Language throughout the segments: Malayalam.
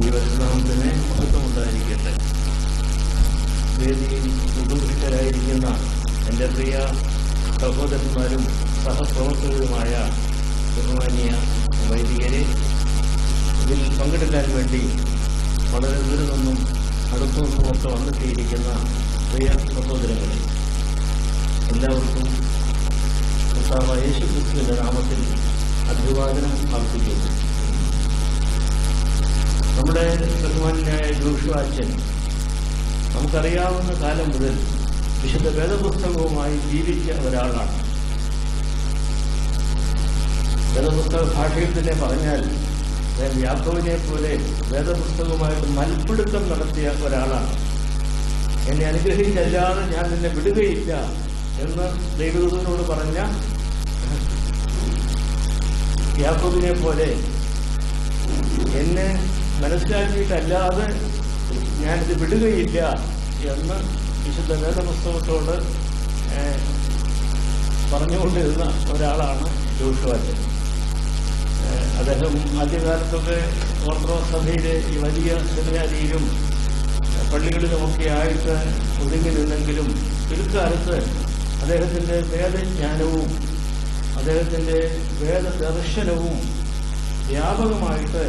ദൈവനാമത്തിന് മഹത്വമുണ്ടായിരിക്കട്ടെ. വേദിയിൽ ഉപവിഷ്ടരായിരിക്കുന്ന എൻ്റെ പ്രിയ സഹോദരന്മാരും സഹപ്രവർത്തകരുമായ ബഹുമാനീയ വൈദികരെ, ഇതിൽ പങ്കെടുക്കാൻ വേണ്ടി വളരെ ദൂരെ നിന്നും അടുത്തു നിന്നുമൊക്കെ വന്നെത്തിയിരിക്കുന്ന പ്രിയ സഹോദരങ്ങളെ, എല്ലാവർക്കും കർത്താവായ യേശുക്രിസ്തുവിൻ്റെ നാമത്തിൽ അഭിവാദനം അർപ്പിക്കുന്നു. നമ്മുടെ ബഹുമാന്യനായ ജോഷുവ അച്ഛൻ നമുക്കറിയാവുന്ന കാലം മുതൽ വിശുദ്ധ വേദപുസ്തകവുമായി ജീവിച്ച ഒരാളാണ്. വേദപുസ്തക ഭാഷയിൽ തന്നെ പറഞ്ഞാൽ യാക്കോബിനെ പോലെ വേദപുസ്തകവുമായിട്ട് മൽപ്പിടുത്തം നടത്തിയ ഒരാളാണ്. എന്നെ അനുഗ്രഹിച്ചല്ലാതെ ഞാൻ നിന്നെ വിടുകയില്ല എന്ന് ദൈവദൂതനോട് പറഞ്ഞ യാക്കോബിനെ പോലെ എന്നെ മനസ്സിലാക്കിയിട്ടല്ലാതെ ഞാനിത് വിടുകയില്ല എന്ന് വിശുദ്ധ വേദപുസ്തകത്തോട് പറഞ്ഞുകൊണ്ടിരുന്ന ഒരാളാണ് ജോഷുവ അച്ഛൻ. അദ്ദേഹം ആദ്യകാലത്തൊക്കെ ഓർത്തഡോക്സ് സഭയിലെ ഈ വലിയ സെമിനാരിയിലും പള്ളികളിലുമൊക്കെ ആയിട്ട് ഒതുങ്ങി നിന്നെങ്കിലും പിൽക്കാലത്ത് അദ്ദേഹത്തിൻ്റെ വേദജ്ഞാനവും അദ്ദേഹത്തിൻ്റെ വേദദർശനവും വ്യാപകമായിട്ട്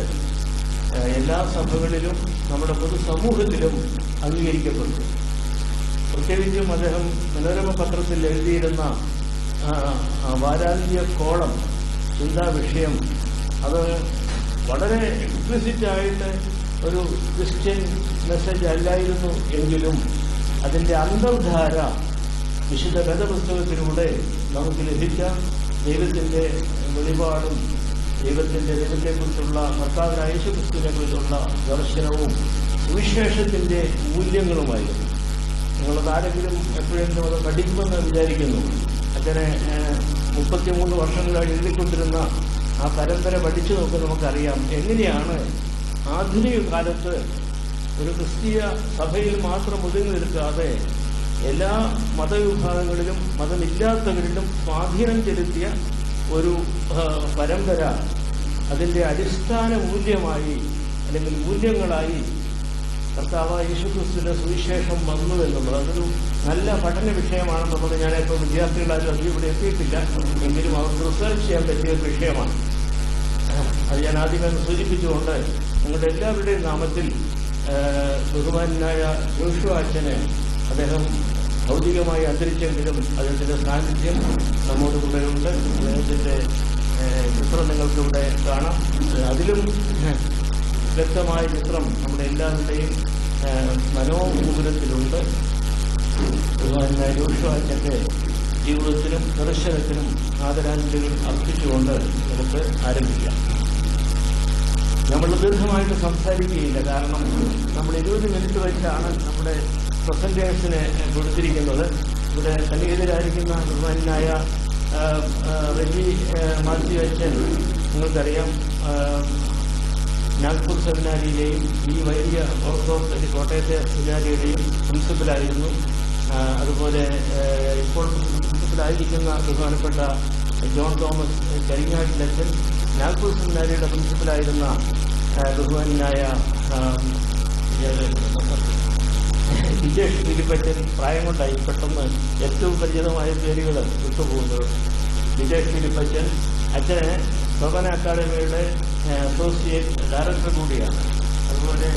എല്ലാ സഭകളിലും നമ്മുടെ പൊതുസമൂഹത്തിലും അംഗീകരിക്കപ്പെട്ടു. പ്രത്യേകിച്ചും അദ്ദേഹം മനോരമ പത്രത്തിൽ എഴുതിയിരുന്ന വാരാന്ത്യ കോളം ചിന്താ വിഷയം, അത് വളരെ എക്സ്പ്ലിസിറ്റായിട്ട് ഒരു ക്രിസ്ത്യൻ മെസ്സേജ് അല്ലായിരുന്നു എങ്കിലും അതിൻ്റെ അന്തർധാര വിശുദ്ധ വേദപുസ്തകത്തിലൂടെ നമുക്ക് ലഭിച്ച ദൈവത്തിൻ്റെ വെളിപാടും ദൈവത്തെക്കുറിച്ചുള്ള കർത്താവായ യേശുക്രിസ്തുവിനെ കുറിച്ചുള്ള ദർശനവും സുവിശേഷത്തിൻ്റെ മൂല്യങ്ങളുമായിരുന്നു. നിങ്ങളത് ആരെങ്കിലും എപ്പോഴെങ്കിലും അത് പഠിക്കുമെന്ന് വിചാരിക്കുന്നു. അച്ഛനെ 33 വർഷങ്ങളായി എഴുതിക്കൊണ്ടിരുന്ന ആ പരമ്പര പഠിച്ചു നോക്കി നമുക്കറിയാം എങ്ങനെയാണ് ആധുനിക കാലത്ത് ഒരു ക്രിസ്തീയ സഭയിൽ മാത്രം ഒതുങ്ങി നിൽക്കാതെ എല്ലാ മതവിഭാഗങ്ങളിലും മതമില്ലാത്തവരിലും സ്വാധീനം ചെലുത്തിയ ഒരു പരമ്പര അതിൻ്റെ അടിസ്ഥാന മൂല്യമായി അല്ലെങ്കിൽ മൂല്യങ്ങളായി കർത്താവായ യേശുക്രിസ്തുവിന്റെ സുവിശേഷം വന്നു എന്നുള്ളത് അതൊരു നല്ല പഠന വിഷയമാണെന്നുള്ളത് ഞാനിപ്പോൾ വിദ്യാർത്ഥികളാരും അധികം ഇവിടെ എത്തിയിട്ടില്ല, എങ്കിലും അവർക്ക് റിസർച്ച് ചെയ്യാൻ പറ്റിയ ഒരു വിഷയമാണ്. അത് ഞാൻ ആദ്യമേ സൂചിപ്പിച്ചുകൊണ്ട് നിങ്ങളുടെ എല്ലാവരുടെയും നാമത്തിൽ ബഹുമാനായ ജോഷുവ അച്ഛന് അദ്ദേഹം ഭൗതികമായി അന്തരിച്ചെങ്കിലും അദ്ദേഹത്തിൻ്റെ സാന്നിധ്യം നമ്മോട് കൂടെയുണ്ട്. അദ്ദേഹത്തിൻ്റെ ചിത്രം നിങ്ങൾക്കിവിടെ കാണാം. അതിലും വ്യക്തമായ ചിത്രം നമ്മുടെ എല്ലാവരുടെയും മനോമുകുരത്തിലുണ്ട്. ബഹുമാനായ ജോഷുവ അച്ഛൻ്റെ ജീവിതത്തിനും ദർശനത്തിനും ആദരാഞ്ജലികൾ അർപ്പിച്ചുകൊണ്ട് നമുക്ക് ആരംഭിക്കാം. നമ്മൾ ദീർഘമായിട്ട് സംസാരിക്കുകയില്ല, കാരണം നമ്മൾ 20 മിനിറ്റ് വെച്ചാണ് നമ്മുടെ പ്രസന്റേഷന് കൊടുത്തിരിക്കുന്നത്. ഇവിടെ സന്നിഹിതരായിരിക്കുന്ന ബഹുമാനായ റെജി മാത്യു അച്ഛൻ നിങ്ങൾക്കറിയാം, നാഗ്പൂർ സെമിനാരിയിലെയും ഈ വലിയ ഓർത്തഡോക്സ് കോട്ടയത്തെ സെമിനാരിയുടെയും പ്രിൻസിപ്പലായിരുന്നു. അതുപോലെ ഇപ്പോൾ പ്രിൻസിപ്പലായിരിക്കുന്ന ബഹുമാനപ്പെട്ട ജോൺ തോമസ് കരിങ്ങാട്ടിലച്ഛൻ നാഗ്പൂർ സെമിനാരിയുടെ പ്രിൻസിപ്പലായിരുന്ന ബഹുമാനായ വിജേഷ് ഫിലിപ്പച്ചൻ പ്രായം കൊണ്ടായി പെട്ടെന്ന് ഏറ്റവും പരിചിതമായ പേരുകൾ വിട്ടുപോകുന്നത്. വിജേഷ് ഫിലിപ്പച്ചൻ അച്ഛന് സ്വപന അക്കാദമിയുടെ അസോസിയേറ്റ് ഡയറക്ടർ കൂടിയാണ്. അതുപോലെ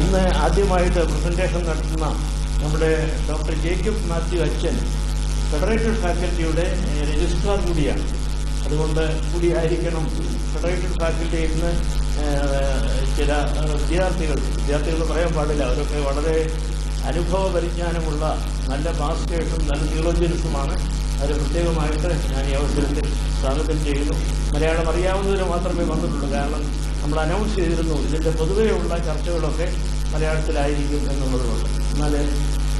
ഇന്ന് ആദ്യമായിട്ട് പ്രസന്റേഷൻ നടത്തുന്ന നമ്മുടെ ഡോക്ടർ ജേക്കബ് മാത്യു അച്ഛൻ ഫെഡറേറ്റഡ് ഫാക്കൽറ്റിയുടെ രജിസ്ട്രാർ കൂടിയാണ്. അതുകൊണ്ട് കൂടിയായിരിക്കണം ഫെഡറേറ്റഡ് ഫാക്കൽറ്റിയിൽ നിന്ന് ചില വിദ്യാർത്ഥികൾ പറയാൻ പാടില്ല, അവരൊക്കെ വളരെ അനുഭവ പരിജ്ഞാനമുള്ള നല്ല പാസ്റ്റേഴ്സും നല്ല തിയോളജിയൻസുമാണ്. അവർ പ്രത്യേകമായിട്ട് ഞാൻ ഈ അവസരത്തിൽ സ്വാഗതം ചെയ്യുന്നു. മലയാളം അറിയാവുന്നവർ മാത്രമേ വന്നിട്ടുള്ളൂ, കാരണം നമ്മൾ അനൗൺസ് ചെയ്തിരുന്നു ഇതിൻ്റെ പൊതുവെയുള്ള ചർച്ചകളൊക്കെ മലയാളത്തിലായിരിക്കും എന്നുള്ളതുകൊണ്ട്. എന്നാൽ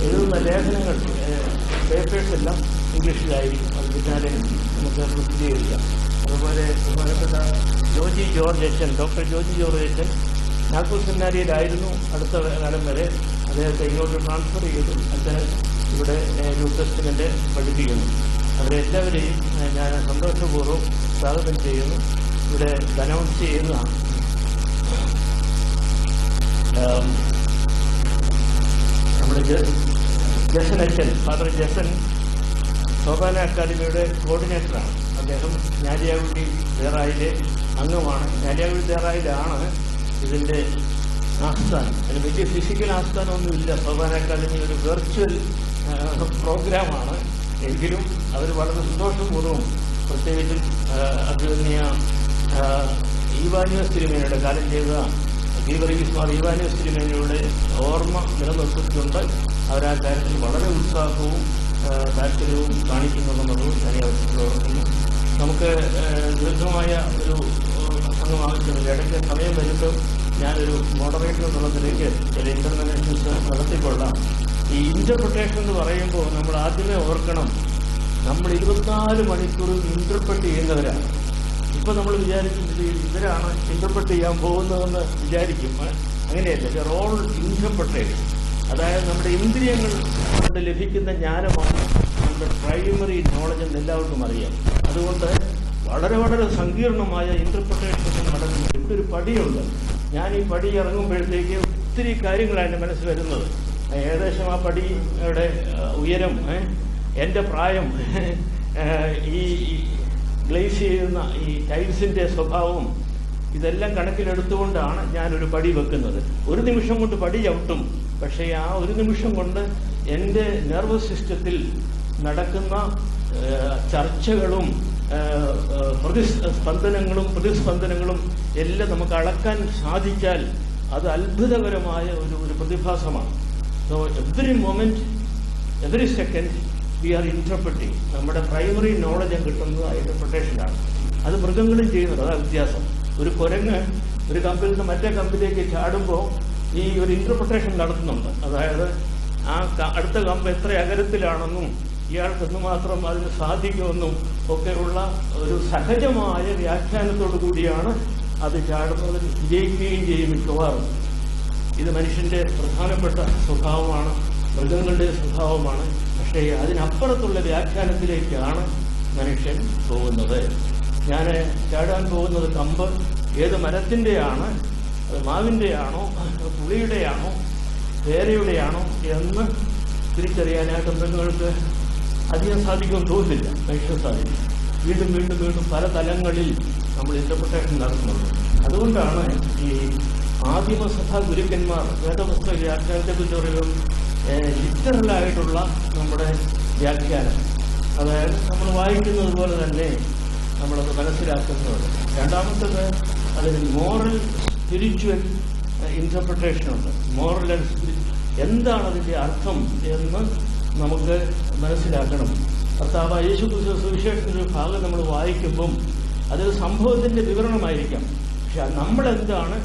എഴുതുന്ന ലേഖനങ്ങൾ പേപ്പേഴ്സ് എല്ലാം ഇംഗ്ലീഷിലായിരിക്കും. അത് പിന്നാലെ നമുക്ക് പ്രസിദ്ധീകരിക്കാം. അതുപോലെ ബഹുമാനപ്പെട്ട ജോജി ജോർജ് അച്ഛൻ, ഡോക്ടർ ജോജി ജോർജ് അച്ഛൻ നാഗ്പൂർ സെമിനാരിയിലായിരുന്നു അടുത്ത കാലം വരെ. അദ്ദേഹത്തെ ഇങ്ങോട്ട് ട്രാൻസ്ഫർ ചെയ്തു അച്ഛന് ഇവിടെ ന്യൂ ടെസ്റ്റ്മെന്റ് പഠിപ്പിക്കുന്നു. അവരെല്ലാവരെയും ഞാൻ സന്തോഷപൂർവ്വം സ്വാഗതം ചെയ്യുന്നു. ഇവിടെ അനൗൺസ് ചെയ്യുന്നതാണ്. നമ്മുടെ ജസൻ അച്ഛൻ, ഫാദർ ജസൻ സോപാന അക്കാദമിയുടെ കോർഡിനേറ്ററാണ്. അദ്ദേഹം ഞാലിയാകുടി ദേറായിലെ അംഗമാണ്. ഞാലിയാകുടി ദേറായിലാണ് ഇതിൻ്റെ ആസ്ഥാനം. അതിന് വലിയ ഫിസിക്കൽ ആസ്ഥാനമൊന്നുമില്ല. സോപാന അക്കാദമി ഒരു വെർച്വൽ പ്രോഗ്രാമാണ്. എങ്കിലും അവർ വളരെ സന്തോഷപൂർവ്വം, പ്രത്യേകിച്ചും അഭിനന്ദിയ ഈവാനിയോസ് തിരുമേനിയുടെ കാലം ചെയ്ത ഗീവർഗീസ് ഈവാനിയോസ് തിരുമേനിയുടെ ഓർമ്മ നിലനിർത്തിക്കൊണ്ട് അവരാ കാര്യത്തിൽ വളരെ ഉത്സാഹവും താല്പര്യവും കാണിക്കുന്നുണ്ടെന്നുള്ളത് ഞാൻ അവസരത്തിൽ ഓർക്കുന്നു. നമുക്ക് ദീർഘമായ ഒരു പ്രസംഗം ആവശ്യമില്ല. ഇടയ്ക്ക് സമയം വരുമ്പോൾ ഞാനൊരു മോഡറേറ്റർ എന്നുള്ളതിലേക്ക് ചില ഇൻ്റർപ്രിട്ടേഷൻസ് നടത്തിക്കൊള്ളാം. ഈ ഇൻ്റർപ്രിട്ടേഷൻ എന്ന് പറയുമ്പോൾ നമ്മൾ ആദ്യമേ ഓർക്കണം, നമ്മൾ 24 മണിക്കൂർ ഇൻ്റർപ്രറ്റ് ചെയ്യുന്നവരാണ്. ഇപ്പം നമ്മൾ വിചാരിക്കും ഇവരാണ് ഇൻ്റർപ്രറ്റ് ചെയ്യാൻ പോകുന്നതെന്ന് വിചാരിക്കും. അങ്ങനെയല്ല, ദർ ഓൾ ഇൻ്റർപ്രിട്ടേഷൻ. അതായത് നമ്മുടെ ഇന്ദ്രിയങ്ങൾ കൊണ്ട് ലഭിക്കുന്ന ജ്ഞാനമാണ് നമ്മുടെ പ്രൈമറി നോളജ് എന്ന് എല്ലാവർക്കും അറിയാം. അതുകൊണ്ട് വളരെ വളരെ സങ്കീർണമായ ഇൻ്റർപ്രിട്ടേഷൻ നടക്കുന്നുണ്ട്. ഇവിടെ ഒരു പടിയുണ്ട്. ഞാൻ ഈ പടി ഇറങ്ങുമ്പോഴത്തേക്ക് ഒത്തിരി കാര്യങ്ങളാണ് എൻ്റെ മനസ്സിൽ വരുന്നത്. ഏകദേശം ആ പടിയുടെ ഉയരം, എൻ്റെ പ്രായം, ഈ ഗ്ലേസ് ചെയ്യുന്ന ഈ ടൈൽസിൻ്റെ സ്വഭാവം, ഇതെല്ലാം കണക്കിലെടുത്തുകൊണ്ടാണ് ഞാനൊരു പടി വെക്കുന്നത്. ഒരു നിമിഷം കൊണ്ട് പടി ചവിട്ടും, പക്ഷേ ആ ഒരു നിമിഷം കൊണ്ട് എൻ്റെ നെർവസ് സിസ്റ്റത്തിൽ നടക്കുന്ന ചർച്ചകളും പ്രതിസ്പന്ദനങ്ങളും എല്ലാം നമുക്ക് അളക്കാൻ സാധിച്ചാൽ അത് അത്ഭുതകരമായ ഒരു പ്രതിഭാസമാണ്. So every moment, every second we are interpreting. നമ്മുടെ പ്രൈമറി നോളജ് കിട്ടുന്നത് ആ ഇൻ്റർപ്രിട്ടേഷനാണ്. അത് മൃഗങ്ങളും ചെയ്യുന്നുണ്ട്. അതാണ് വ്യത്യാസം. ഒരു കുരങ്ങ് ഒരു കമ്പിൽ നിന്ന് മറ്റേ കമ്പിലേക്ക് ചാടുമ്പോൾ ഈ ഒരു ഇൻ്റർപ്രിട്ടേഷൻ നടത്തുന്നുണ്ട്. അതായത് ആ അടുത്ത കമ്പ് എത്ര അകലത്തിലാണെന്നും ഇയാൾക്ക് എന്തുമാത്രം അതിന് സാധിക്കുമെന്നും ഒക്കെയുള്ള ഒരു സഹജമായ വ്യാഖ്യാനത്തോടു കൂടിയാണ് അത് ചാടുന്നതിൽ വിജയിക്കുകയും ചെയ്യും മിക്കവാറും. ഇത് മനുഷ്യൻ്റെ പ്രധാനപ്പെട്ട സ്വഭാവമാണ്, മൃഗങ്ങളുടെ സ്വഭാവമാണ്. പക്ഷേ അതിനപ്പുറത്തുള്ള വ്യാഖ്യാനത്തിലേക്കാണ് മനുഷ്യൻ പോകുന്നത്. ഞാൻ ചാടാൻ പോകുന്നത് കമ്പ് ഏത് മരത്തിൻ്റെയാണ്, അത് മാവിൻ്റെയാണോ പുളിയുടെയാണോ പേരയുടെയാണോ എന്ന് തിരിച്ചറിയാനായിട്ട് മൃഗങ്ങൾക്ക് അധികം സാധിക്കുമെന്ന് തോന്നുന്നില്ല. മനുഷ്യൻ സാധിക്കും. വീണ്ടും വീണ്ടും വീണ്ടും പല തലങ്ങളിൽ നമ്മൾ ഇൻ്റർപ്രിട്ടേഷൻ നടത്തുന്നുള്ളൂ. അതുകൊണ്ടാണ് ഈ ആദിമസഭാ ഗുരുക്കന്മാർ വേദപുസ്തക വ്യാഖ്യാനത്തെക്കുറിച്ച് പറയുമ്പോൾ ലിറ്ററലായിട്ടുള്ള നമ്മുടെ വ്യാഖ്യാനം, അതായത് നമ്മൾ വായിക്കുന്നത് പോലെ തന്നെ നമ്മളത് മനസ്സിലാക്കുന്നത്. രണ്ടാമത്തത് അതിന് മോറൽ സ്പിരിച്വൽ ഇൻ്റർപ്രിട്ടേഷനുണ്ട്. മോറൽ ആൻഡ് സ്പിരിച്വൽ എന്താണ് അതിൻ്റെ അർത്ഥം എന്ന് നമുക്ക് മനസ്സിലാക്കണം. കർത്താവ് യേശുക്രിസ്തു സുവിശേഷത്തിൻ്റെ ഒരു ഭാഗം നമ്മൾ വായിക്കുമ്പം അതൊരു സംഭവത്തിൻ്റെ വിവരണമായിരിക്കാം. പക്ഷെ നമ്മളെന്താണ്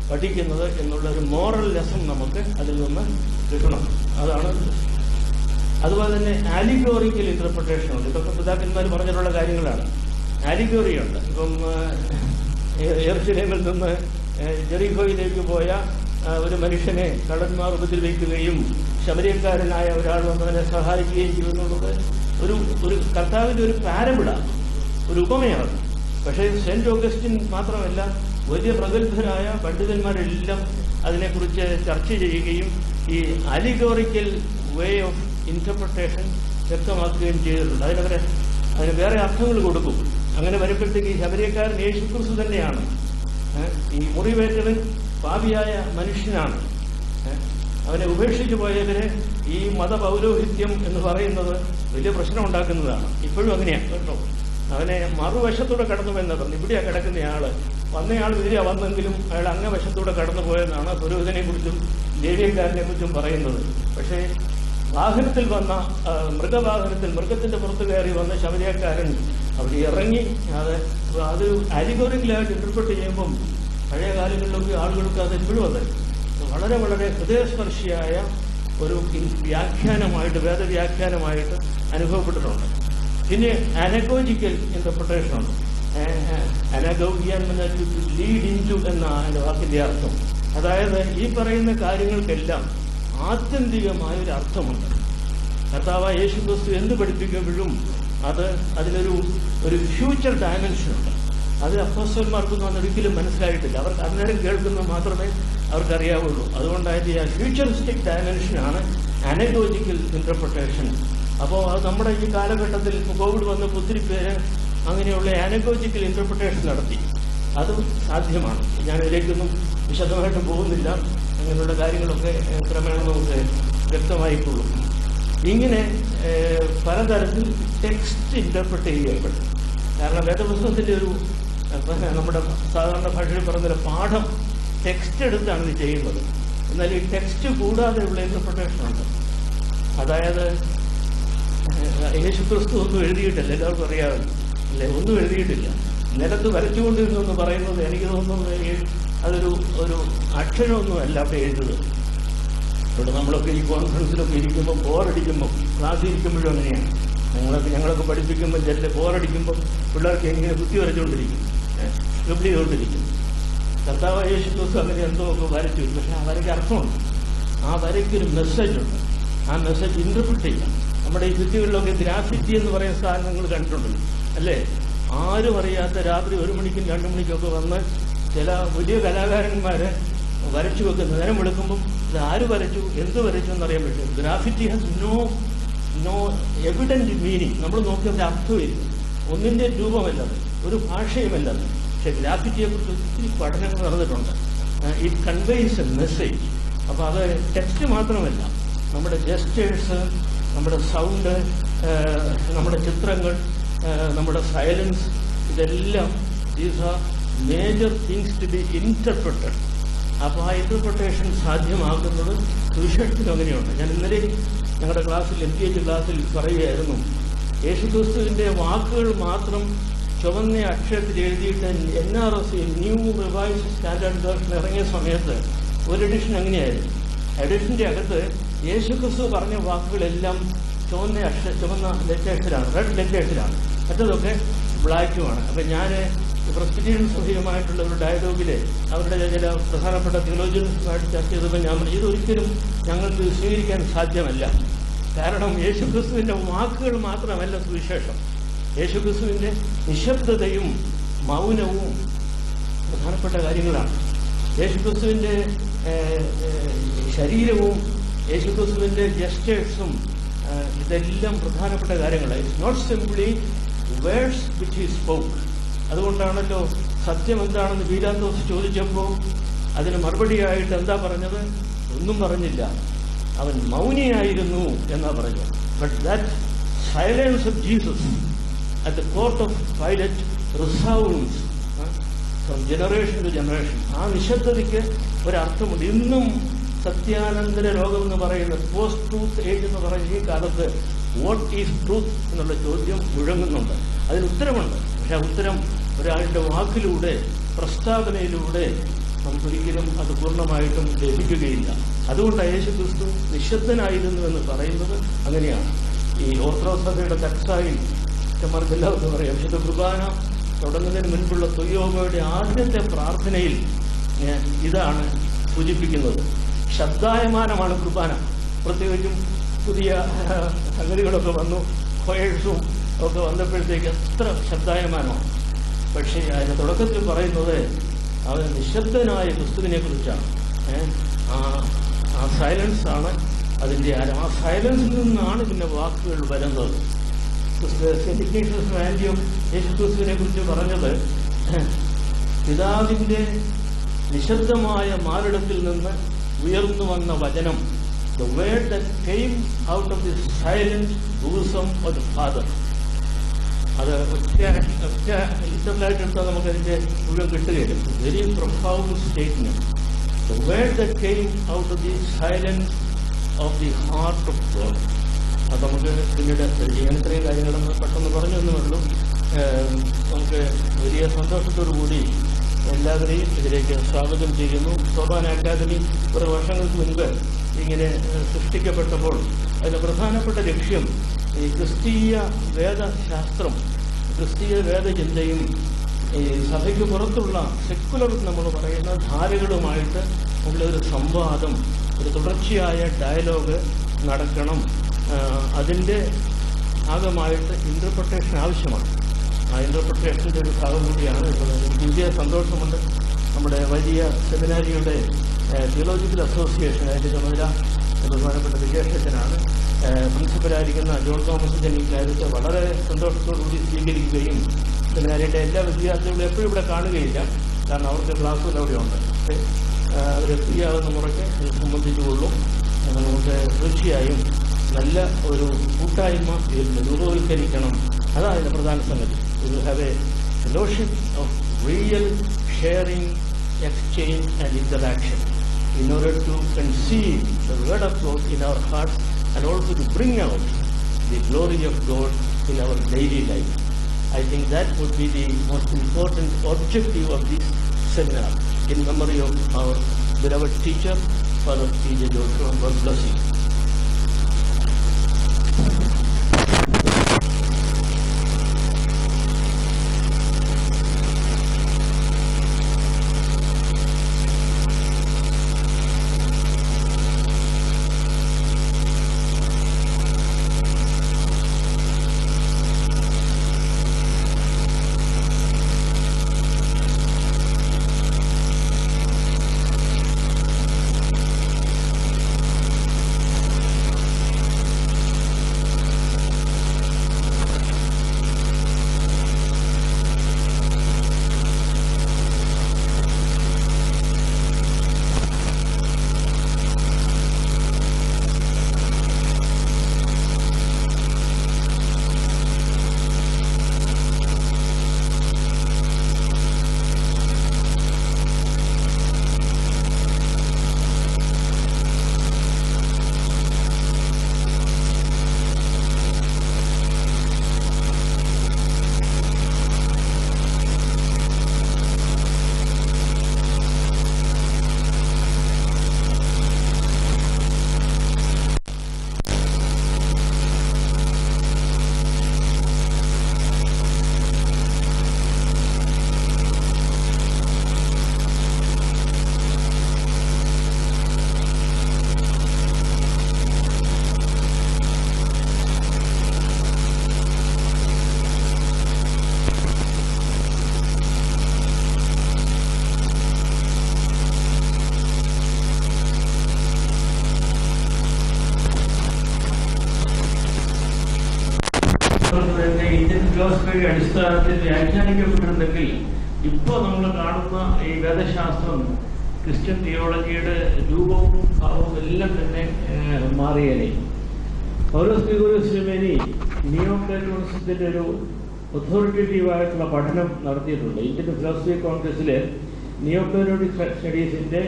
പഠിക്കുന്നത് എന്നുള്ളൊരു മോറൽ ലെസൺ നമുക്ക് അതിൽ നിന്ന് കിട്ടണം. അതാണ്. അതുപോലെ തന്നെ ആലിഗോറിക്കൽ ഇൻ്റർപ്രിട്ടേഷനുണ്ട്. ഇതൊക്കെ പിതാക്കന്മാർ പറഞ്ഞിട്ടുള്ള കാര്യങ്ങളാണ്. ആലിഗോറിയുണ്ട്. ഇപ്പം യെരുശലേമിൽ നിന്ന് ജെറിക്കോയിലേക്ക് പോയ ഒരു മനുഷ്യനെ കള്ളന്മാർ ഉപദ്രവിക്കുകയും ശമരിയക്കാരനായ ഒരാൾ വന്നവനെ സഹായിക്കുകയും ചെയ്യുന്നുള്ളത് ഒരു കർത്താവിൻ്റെ ഒരു പാരബിളാണ്, ഒരു ഉപമയാണ്. പക്ഷേ സെൻറ്റ് ഓഗസ്റ്റിൻ മാത്രമല്ല, വലിയ പ്രഗത്ഭരായ പണ്ഡിതന്മാരെല്ലാം അതിനെക്കുറിച്ച് ചർച്ച ചെയ്യുകയും ഈ അലിഗോറിക്കൽ വേ ഓഫ് ഇൻ്റർപ്രിട്ടേഷൻ വ്യക്തമാക്കുകയും ചെയ്തിട്ടുണ്ട്. അതിന് വേറെ അർത്ഥങ്ങൾ കൊടുക്കും. അങ്ങനെ വരുമ്പോഴത്തേക്ക് ഈ ശമരിയക്കാരൻ യേശുക്രിസ്തു തന്നെയാണ്. ഈ മുറിവേറ്റവൻ പാപിയായ മനുഷ്യനാണ്. അവനെ ഉപേക്ഷിച്ചു പോയവരെ ഈ മതപൗരോഹിത്യം എന്ന് പറയുന്നത് വലിയ പ്രശ്നം ഉണ്ടാക്കുന്നതാണ്. ഇപ്പോഴും അങ്ങനെയാണ് കേട്ടോ. അവനെ മറുവശത്തൂടെ കടന്നു പോയെന്നാണ് പറഞ്ഞു. ഇവിടെയാണ് കിടക്കുന്നയാള്. വന്നയാൾ ഇതിലെയാണ് വന്നെങ്കിലും അയാൾ അങ്ങവശത്തൂടെ കടന്നു പോയെന്നാണ് പുരോഹിതനെ കുറിച്ചും ലേവ്യക്കാരനെ കുറിച്ചും പറയുന്നത്. പക്ഷേ വാഹനത്തിൽ വന്ന മൃഗവാഹനത്തിൽ മൃഗത്തിന്റെ പുറത്ത് കയറി വന്ന ശമരിയക്കാരൻ അവിടെ ഇറങ്ങി അത് അലിഗോറിക്കലായിട്ട് ഇന്റർപ്രറ്റ് ചെയ്യുമ്പം പഴയ കാലങ്ങളിലൊക്കെ ആളുകൾക്ക് അത് എപ്പോഴും അത് വളരെ വളരെ ഹൃദയസ്പർശിയായ ഒരു വ്യാഖ്യാനമായിട്ട്, വേദവ്യാഖ്യാനമായിട്ട് അനുഭവപ്പെട്ടിട്ടുണ്ട്. പിന്നെ അനഗോജിക്കൽ ഇന്റർപ്രിട്ടേഷനുണ്ട്. അനഗോഗിയാൻ ലീഡ് ഇൻ ടു എന്ന അതിൻ്റെ വാക്കിൻ്റെ അർത്ഥം. അതായത് ഈ പറയുന്ന കാര്യങ്ങൾക്കെല്ലാം ആത്യന്തികമായൊരു അർത്ഥമുണ്ട്. കർത്താവ് യേശുക്രിസ്തു എന്ത് പഠിപ്പിക്കുമ്പോഴും അതിനൊരു ഫ്യൂച്ചർ ഡയമെൻഷനുണ്ട്. അത് അപ്പോസ്തലന്മാർക്കൊന്നും അതൊരിക്കലും മനസ്സിലായിട്ടില്ല. അവർക്ക് അന്നേരം കേൾക്കുന്നത് മാത്രമേ അവർക്കറിയാവുള്ളൂ. അതുകൊണ്ട് അതിൻ്റെ ഫ്യൂച്ചറിസ്റ്റിക് ഡയമെൻഷനാണ് അനലോജിക്കൽ ഇന്റർപ്രിട്ടേഷൻ. അപ്പോൾ അത് നമ്മുടെ ഈ കാലഘട്ടത്തിൽ കോവിഡ് വന്നപ്പോൾ ഒത്തിരി പേര് അങ്ങനെയുള്ള അനലോജിക്കൽ ഇന്റർപ്രിട്ടേഷൻ നടത്തി. അതും സാധ്യമാണ്. ഞാൻ ഇതിലേക്കൊന്നും വിശദമായിട്ടും പോകുന്നില്ല. അങ്ങനെയുള്ള കാര്യങ്ങളൊക്കെ ക്രമേണ നമുക്ക് വ്യക്തമായിക്കൊള്ളും. ഇങ്ങനെ പലതരത്തിൽ ടെക്സ്റ്റ് ഇന്റർപ്രറ്റ് ചെയ്യപ്പെടും. കാരണം വേദപുസ്തകത്തിൻ്റെ ഒരു നമ്മുടെ സാധാരണ ഭാഷയിൽ പറഞ്ഞൊരു പാഠം ടെക്സ്റ്റ് എടുത്താണ് ഇത് ചെയ്യുന്നത്. എന്നാൽ ഈ ടെക്സ്റ്റ് കൂടാതെയുള്ള ഇന്റർപ്രിട്ടേഷനുണ്ട്. അതായത് യേശുക്രിസ്തു ഒന്നും എഴുതിയിട്ടില്ല, എല്ലാവർക്കും അറിയാമല്ലോ അല്ലേ? ഒന്നും എഴുതിയിട്ടില്ല. നിലത്ത് വരച്ചുകൊണ്ടിരുന്നു എന്ന് പറയുന്നത് എനിക്ക് തോന്നുന്നത് അതൊരു അക്ഷരമൊന്നുമല്ല അവിടെ എഴുതുന്നത്. ഇവിടെ നമ്മളൊക്കെ ഈ കോൺഫറൻസിലൊക്കെ ഇരിക്കുമ്പോൾ ബോറടിക്കുമ്പോൾ, ക്ലാസ്സിൽ ഇരിക്കുമ്പോഴും അങ്ങനെയാണ്. ഞങ്ങളൊക്കെ പഠിപ്പിക്കുമ്പോൾ ചില ബോറടിക്കുമ്പോൾ പിള്ളേർക്ക് ഇങ്ങനെ കുത്തി വരച്ചുകൊണ്ടിരിക്കും, സ്ക്രിബിൾ ചെയ്തുകൊണ്ടിരിക്കും. കർത്താവ് യേശുക്രിസ്തു അങ്ങനെ എന്തോ ഒക്കെ വരച്ചു. പക്ഷെ ആ വരയ്ക്ക് അർത്ഥമുണ്ട്, ആ വരയ്ക്കൊരു മെസ്സേജുണ്ട്. ആ മെസ്സേജ് ഇന്റർപ്രിറ്റ് ചെയ്യാം. നമ്മുടെ ഈ ഭിത്തികളിലൊക്കെ ഗ്രാഫിറ്റി എന്ന് പറയുന്ന സാധനം നിങ്ങൾ കണ്ടിട്ടുണ്ടല്ലോ അല്ലേ? ആരും അറിയാത്ത രാത്രി 1 മണിക്കും 2 മണിക്കൊക്കെ വന്ന് ചില വലിയ കലാകാരന്മാരെ വരച്ചു വെക്കുന്ന നേരം വിളിക്കുമ്പം ഇത് ആര് വരച്ചു, എന്ത് വരച്ചു എന്നറിയാൻ പറ്റും. Graffiti has no evident meaning. നമ്മൾ നോക്കിയതിൻ്റെ അർത്ഥമില്ല, ഒന്നിൻ്റെ രൂപമല്ലത്, ഒരു ഭാഷയുമല്ലത്. പക്ഷെ ഗ്രാഫിറ്റിയെക്കുറിച്ച് ഒത്തിരി പഠനങ്ങൾ നടന്നിട്ടുണ്ട്. It conveys A message. അപ്പോൾ അത് ടെക്സ്റ്റ് മാത്രമല്ല, നമ്മുടെ ജെസ്റ്റേഴ്സ്, നമ്മുടെ സൗണ്ട്, നമ്മുടെ ചിത്രങ്ങൾ, നമ്മുടെ സൈലൻസ്, ഇതെല്ലാം these are major things to be interpreted. അപ്പോൾ ആ ഇന്റർപ്രിട്ടേഷൻ സാധ്യമാക്കുന്നത് സുവിശേഷത്തിൽ അങ്ങനെയുണ്ട്. ഞാൻ ഇന്നലെ ഞങ്ങളുടെ ക്ലാസ്സിൽ LKG ക്ലാസ്സിൽ പറയുകയായിരുന്നു, യേശുക്രിസ്തുവിൻ്റെ വാക്കുകൾ മാത്രം ചുവന്ന അക്ഷരത്തിൽ എഴുതിയിട്ട് NRSV new revised standard version ഇറങ്ങിയ സമയത്ത് ഒരു എഡിഷൻ അങ്ങനെയായിരുന്നു. എഡിഷൻ്റെ അകത്ത് യേശുക്രിസ്തു പറഞ്ഞ വാക്കുകളെല്ലാം ചുവന്ന ലെറ്റേഴ്സിലാണ്, റെഡ് ലെറ്റേഴ്സിലാണ്, മറ്റതൊക്കെ ബ്ലാക്കുമാണ്. അപ്പം ഞാൻ പ്രസ്ബിറ്റേറിയൻ സഭയുമായിട്ടുള്ള ഒരു ഡയലോഗിൽ അവരുടെ ചില പ്രധാനപ്പെട്ട തിയോളജിയൻസുമായിട്ട് ചർച്ച ചെയ്തപ്പോൾ ഞാൻ പറഞ്ഞു, ഇതൊരിക്കലും ഞങ്ങൾക്ക് സ്വീകരിക്കാൻ സാധ്യമല്ല. കാരണം യേശുക്രിസ്തുവിൻ്റെ വാക്കുകൾ മാത്രമല്ല സുവിശേഷം, യേശുക്രിസ്തുവിൻ്റെ നിശബ്ദതയും മൗനവും പ്രധാനപ്പെട്ട കാര്യങ്ങളാണ്. യേശുക്രിസ്തുവിൻ്റെ ശരീരവും യേശുക്രിസ്തുവിൻ്റെ ജസ്റ്റേഴ്സും ഇതെല്ലാം പ്രധാനപ്പെട്ട കാര്യങ്ങളാണ്. It's not simply words which he spoke. അതുകൊണ്ടാണല്ലോ സത്യം എന്താണെന്ന് പീലാത്തോസ് ചോദിച്ചപ്പോൾ അതിന് മറുപടിയായിട്ട് എന്താ പറഞ്ഞത്? ഒന്നും പറഞ്ഞില്ല, അവൻ മൗനിയായിരുന്നു എന്നാ പറഞ്ഞത്. But that silence of Jesus at the court of Pilate resounds from generation to generation. ആ നിശബ്ദതയ്ക്ക് ഒരർത്ഥമുണ്ട്. ഇന്നും സത്യാനന്തര ലോകം എന്ന് പറയുന്ന പോസ്റ്റ് ട്രൂത്ത് ഏജ് എന്ന് പറയുന്ന ഈ കാലത്ത് വാട്ട് ഈസ് ട്രൂത്ത് എന്നുള്ള ചോദ്യം മുഴങ്ങുന്നുണ്ട്. അതിന് ഉത്തരമുണ്ട്. പക്ഷെ ആ ഉത്തരം ഒരാളുടെ വാക്കിലൂടെ, പ്രസ്താവനയിലൂടെ നമുക്കൊരിക്കലും അത് പൂർണ്ണമായിട്ടും ലഭിക്കുകയില്ല. അതുകൊണ്ടാണ് യേശുക്രിസ്തു നിശബ്ദനായിരുന്നു എന്ന് പറയുന്നത്. അങ്ങനെയാണ് ഈ ഓർത്തഡോക്സ് സഭയുടെ തക്സായിൽ അച്ഛന്മാർക്കെല്ലാവർക്കും പറയാം, വിശുദ്ധ കുർബാന തുടങ്ങുന്നതിന് മുൻപുള്ള തുയ്യോബയുടെ ആദ്യത്തെ പ്രാർത്ഥനയിൽ ഇതാണ് സൂചിപ്പിക്കുന്നത്. ശബ്ദായമാനമാണ് കുർബാന. പ്രത്യേകിച്ചും പുതിയ സംഗതികളൊക്കെ വന്നു, കൊയേഴ്സും ഒക്കെ വന്നപ്പോഴത്തേക്ക് എത്ര ശബ്ദായമാനമാണ്. പക്ഷേ അതിൻ്റെ തുടക്കത്തിൽ പറയുന്നത് അവൻ നിശബ്ദനായ ക്രിസ്തുവിനെ കുറിച്ചാണ്. ആ സൈലൻസ് ആണ് അതിൻ്റെ ആരം. ആ സൈലൻസിൽ നിന്നാണ് പിന്നെ വാക്കുകൾ വരുന്നത്. ആൻറ്റിയും യേശുക്രിസ്തുവിനെ കുറിച്ച് പറഞ്ഞത്, പിതാവിൻ്റെ നിശബ്ദമായ മാറിടത്തിൽ നിന്ന് ഉയർന്നു വന്ന വചനം, the word that came out of the silent bosom of the Father. അത് ഒറ്റ ലിറ്ററലായിട്ടെടുത്താൽ നമുക്കതിൻ്റെ മുഴുവൻ കിട്ടുകയില്ല. Very profound statement. The word that came out of the silence of the heart of God. അത് നമുക്ക് പിന്നീട് ചെയ്യാൻ ഇത്രയും കാര്യങ്ങളൊന്ന് പെട്ടെന്ന് പറഞ്ഞൊന്നുമുള്ളൂ. നമുക്ക് വലിയ സന്തോഷത്തോടു കൂടി എല്ലാവരെയും ഇതിലേക്ക് സ്വാഗതം ചെയ്യുന്നു. സോപാന അക്കാദമി കുറേ വർഷങ്ങൾക്ക് മുൻപ് ഇങ്ങനെ സൃഷ്ടിക്കപ്പെട്ടപ്പോൾ അതിൻ്റെ പ്രധാനപ്പെട്ട ലക്ഷ്യം ഈ ക്രിസ്തീയ വേദശാസ്ത്രം, ക്രിസ്തീയ വേദചിന്തയും ഈ സഭയ്ക്ക് പുറത്തുള്ള സെക്കുലർ നമ്മൾ പറയുന്ന ധാരകളുമായിട്ട് ഉള്ള ഒരു സംവാദം, ഒരു തുടർച്ചയായ ഡയലോഗ് നടക്കണം. അതിൻ്റെ ഭാഗമായിട്ട് ഇൻ്റർപ്രിട്ടേഷൻ ആവശ്യമാണ്. ആ ഇൻ്റർപ്രിട്ടേഷൻ്റെ ഒരു ഭാഗം കൂടിയാണ് ഇപ്പോൾ. എനിക്ക് വലിയ സന്തോഷമുണ്ട്. നമ്മുടെ വലിയ സെമിനാരിയുടെ തിയോളജിക്കൽ അസോസിയേഷൻ അതിൻ്റെ ചുമതല ബഹുമാനപ്പെട്ട വിജയക്ഷനാണ്. പ്രിൻസിപ്പലായിരിക്കുന്ന ജോൺ തോമസ് അച്ഛൻ ഈ കാര്യത്തെ വളരെ സന്തോഷത്തോടുകൂടി സ്വീകരിക്കുകയും സെമിനാരിയുടെ എല്ലാ വിദ്യാർത്ഥികളും എപ്പോഴും ഇവിടെ കാണുകയില്ല, കാരണം അവർക്ക് ക്ലാസ്സുകൾ അവിടെ ഉണ്ട്. പക്ഷേ അവർ ഫ്രീ ആകുന്ന മുറയ്ക്ക് സംബന്ധിച്ചുകൊള്ളും. നമുക്ക് തീർച്ചയായും നല്ല ഒരു കൂട്ടായ്മ ഇതിൽ രൂപവൽക്കരിക്കണം. അതാണ് അതിൻ്റെ പ്രധാന സംഗതി. Will have A fellowship of real sharing, exchange and interaction in order to conceive the word of God in our hearts and also to bring out the glory of God in our daily life. I think that would be the most important objective of this seminar, in memory of our beloved teacher, Father P.J. Joshua. God bless you. Indian ഫിലോസഫിയുടെ അടിസ്ഥാനത്തിൽ വ്യാഖ്യാനിക്കപ്പെട്ടിരുന്നെങ്കിൽ ഇപ്പോൾ നമ്മൾ കാണുന്ന ഈ വേദശാസ്ത്രം ക്രിസ്ത്യൻ തിയോളജിയുടെ രൂപവും ഭാവവും എല്ലാം തന്നെ മാറിയേനെ. പൗലോസ് ഗ്രിഗോറിയോസ് തിരുമേനി നിയോപ്ലേറ്റോണിസത്തിന്റെ ഒരു ഒഥോറിറ്റേറ്റീവായിട്ടുള്ള പഠനം നടത്തിയിട്ടുണ്ട്. ഇന്ത്യൻ ഫിലോസഫി കോൺഗ്രസിലെ നിയോപ്ലേറ്റോണിക് സ്റ്റഡീസിന്റെ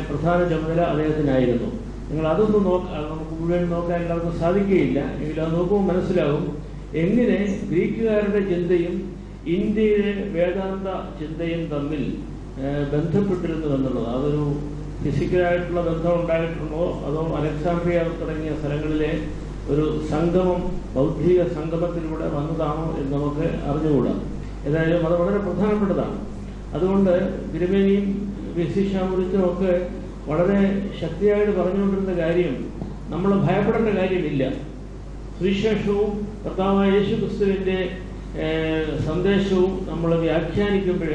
പ്രധാന ചുമതല അദ്ദേഹത്തിനായിരുന്നു. നിങ്ങൾ അതൊന്നും നമുക്ക് മുഴുവൻ നോക്കാൻ എല്ലാവർക്കും സാധിക്കുകയില്ല, എങ്കിലും അത് നോക്കുമ്പോൾ മനസ്സിലാവും എങ്ങനെ ഗ്രീക്കുകാരുടെ ചിന്തയും ഇന്ത്യയിലെ വേദാന്ത ചിന്തയും തമ്മിൽ ബന്ധപ്പെട്ടിരുന്നു എന്നുള്ളത്. അതൊരു ഫിസിക്കലായിട്ടുള്ള ബന്ധം ഉണ്ടായിട്ടുണ്ടോ അതോ അലക്സാണ്ട്രിയ തുടങ്ങിയ സ്ഥലങ്ങളിലെ ഒരു സംഗമം, ബൗദ്ധിക സംഗമത്തിലൂടെ വന്നതാണോ എന്ന് നമുക്ക് അറിഞ്ഞുകൂടാ. ഏതായാലും അത് വളരെ പ്രധാനപ്പെട്ടതാണ്. അതുകൊണ്ട് തിരുമേനിയും വിശിഷ്യാമൃത്തും ഒക്കെ വളരെ ശക്തിയായിട്ട് പറഞ്ഞുകൊണ്ടിരുന്ന കാര്യം നമ്മൾ ഭയപ്പെടേണ്ട കാര്യമില്ല. സുവിശേഷവും കർത്താവായ യേശു ക്രിസ്തുവിൻ്റെ സന്ദേശവും നമ്മൾ വ്യാഖ്യാനിക്കുമ്പോൾ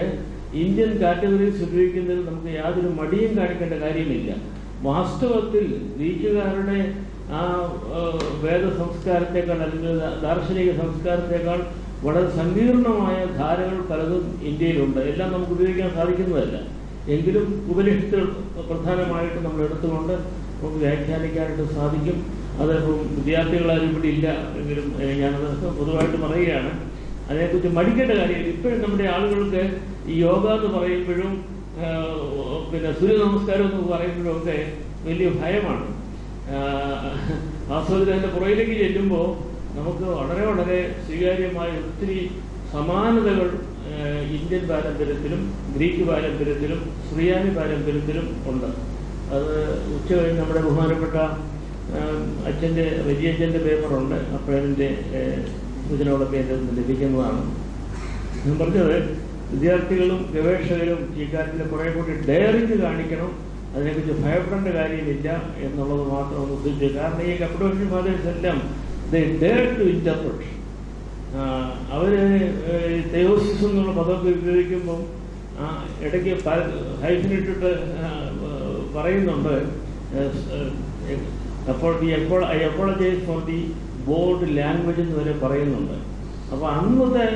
ഇന്ത്യൻ കാറ്റഗറീസ് ഉപയോഗിക്കുന്നതിൽ നമുക്ക് യാതൊരു മടിയും കാണിക്കേണ്ട കാര്യമില്ല. വാസ്തവത്തിൽ ഗ്രീക്കുകാരുടെ ആ വേദ സംസ്കാരത്തെക്കാൾ അല്ലെങ്കിൽ ദാർശനിക സംസ്കാരത്തെക്കാൾ വളരെ സങ്കീർണമായ ധാരകൾ പലതും ഇന്ത്യയിലുണ്ട്. എല്ലാം നമുക്ക് ഉപയോഗിക്കാൻ സാധിക്കുന്നതല്ല. എങ്കിലും ഉപനിഷത്തുകൾ പ്രധാനമായിട്ട് നമ്മൾ എടുത്തുകൊണ്ട് നമുക്ക് വ്യാഖ്യാനിക്കാനായിട്ട് സാധിക്കും. അതിപ്പം വിദ്യാർത്ഥികളാരും ഇവിടെ ഇല്ല എങ്കിലും ഞാനത് പൊതുവായിട്ട് പറയുകയാണ്. അതിനെക്കുറിച്ച് മടിക്കേണ്ട കാര്യമില്ല. ഇപ്പോഴും നമ്മുടെ ആളുകൾക്ക് ഈ യോഗ എന്ന് പറയുമ്പോഴും പിന്നെ സൂര്യ നമസ്കാരം എന്ന് പറയുമ്പോഴും ഒക്കെ വലിയ ഭയമാണ്. വാസ്തവത്തിൽ അതിൻ്റെ പുറകിലേക്ക് ചെല്ലുമ്പോൾ നമുക്ക് വളരെ വളരെ സ്വീകാര്യമായ ഒത്തിരി സമാനതകൾ ഇന്ത്യൻ പാരമ്പര്യത്തിലും ഗ്രീക്ക് പാരമ്പര്യത്തിലും ശ്രീയാനി പാരമ്പര്യത്തിലും ഉണ്ട്. അത് ഉച്ചകഴിഞ്ഞ് നമ്മുടെ ബഹുമാനപ്പെട്ട വലിയച്ഛൻ്റെ പേപ്പറുണ്ട്, അപ്പോഴതിൻ്റെ സൂചനകളൊക്കെ എൻ്റെ ലഭിക്കുന്നതാണ്. ഞാൻ പറഞ്ഞത് വിദ്യാർത്ഥികളും ഗവേഷകരും ഈ കാര്യത്തിൽ കുറേ കൂടി ഡെയറിങ് കാണിക്കണം. അതിനെക്കുറിച്ച് ഭയപ്പെടേണ്ട കാര്യമില്ല എന്നുള്ളത് മാത്രം ഒന്ന് ഉദ്ദേശിച്ചു. കാരണം ഈ കപ്പഡോഷ്യൻ ഫാദേഴ്സ് എല്ലാം they dare to interpret. Our theosis എന്നുള്ള പദമൊക്കെ ഉപയോഗിക്കുമ്പം ഇടയ്ക്ക് ഹൈഫിനിട്ടിട്ട് പറയുന്നുണ്ട്, അപ്പോൾ I apologise for the board language എന്ന് വരെ പറയുന്നുണ്ട്. അപ്പോൾ അന്നത്തെ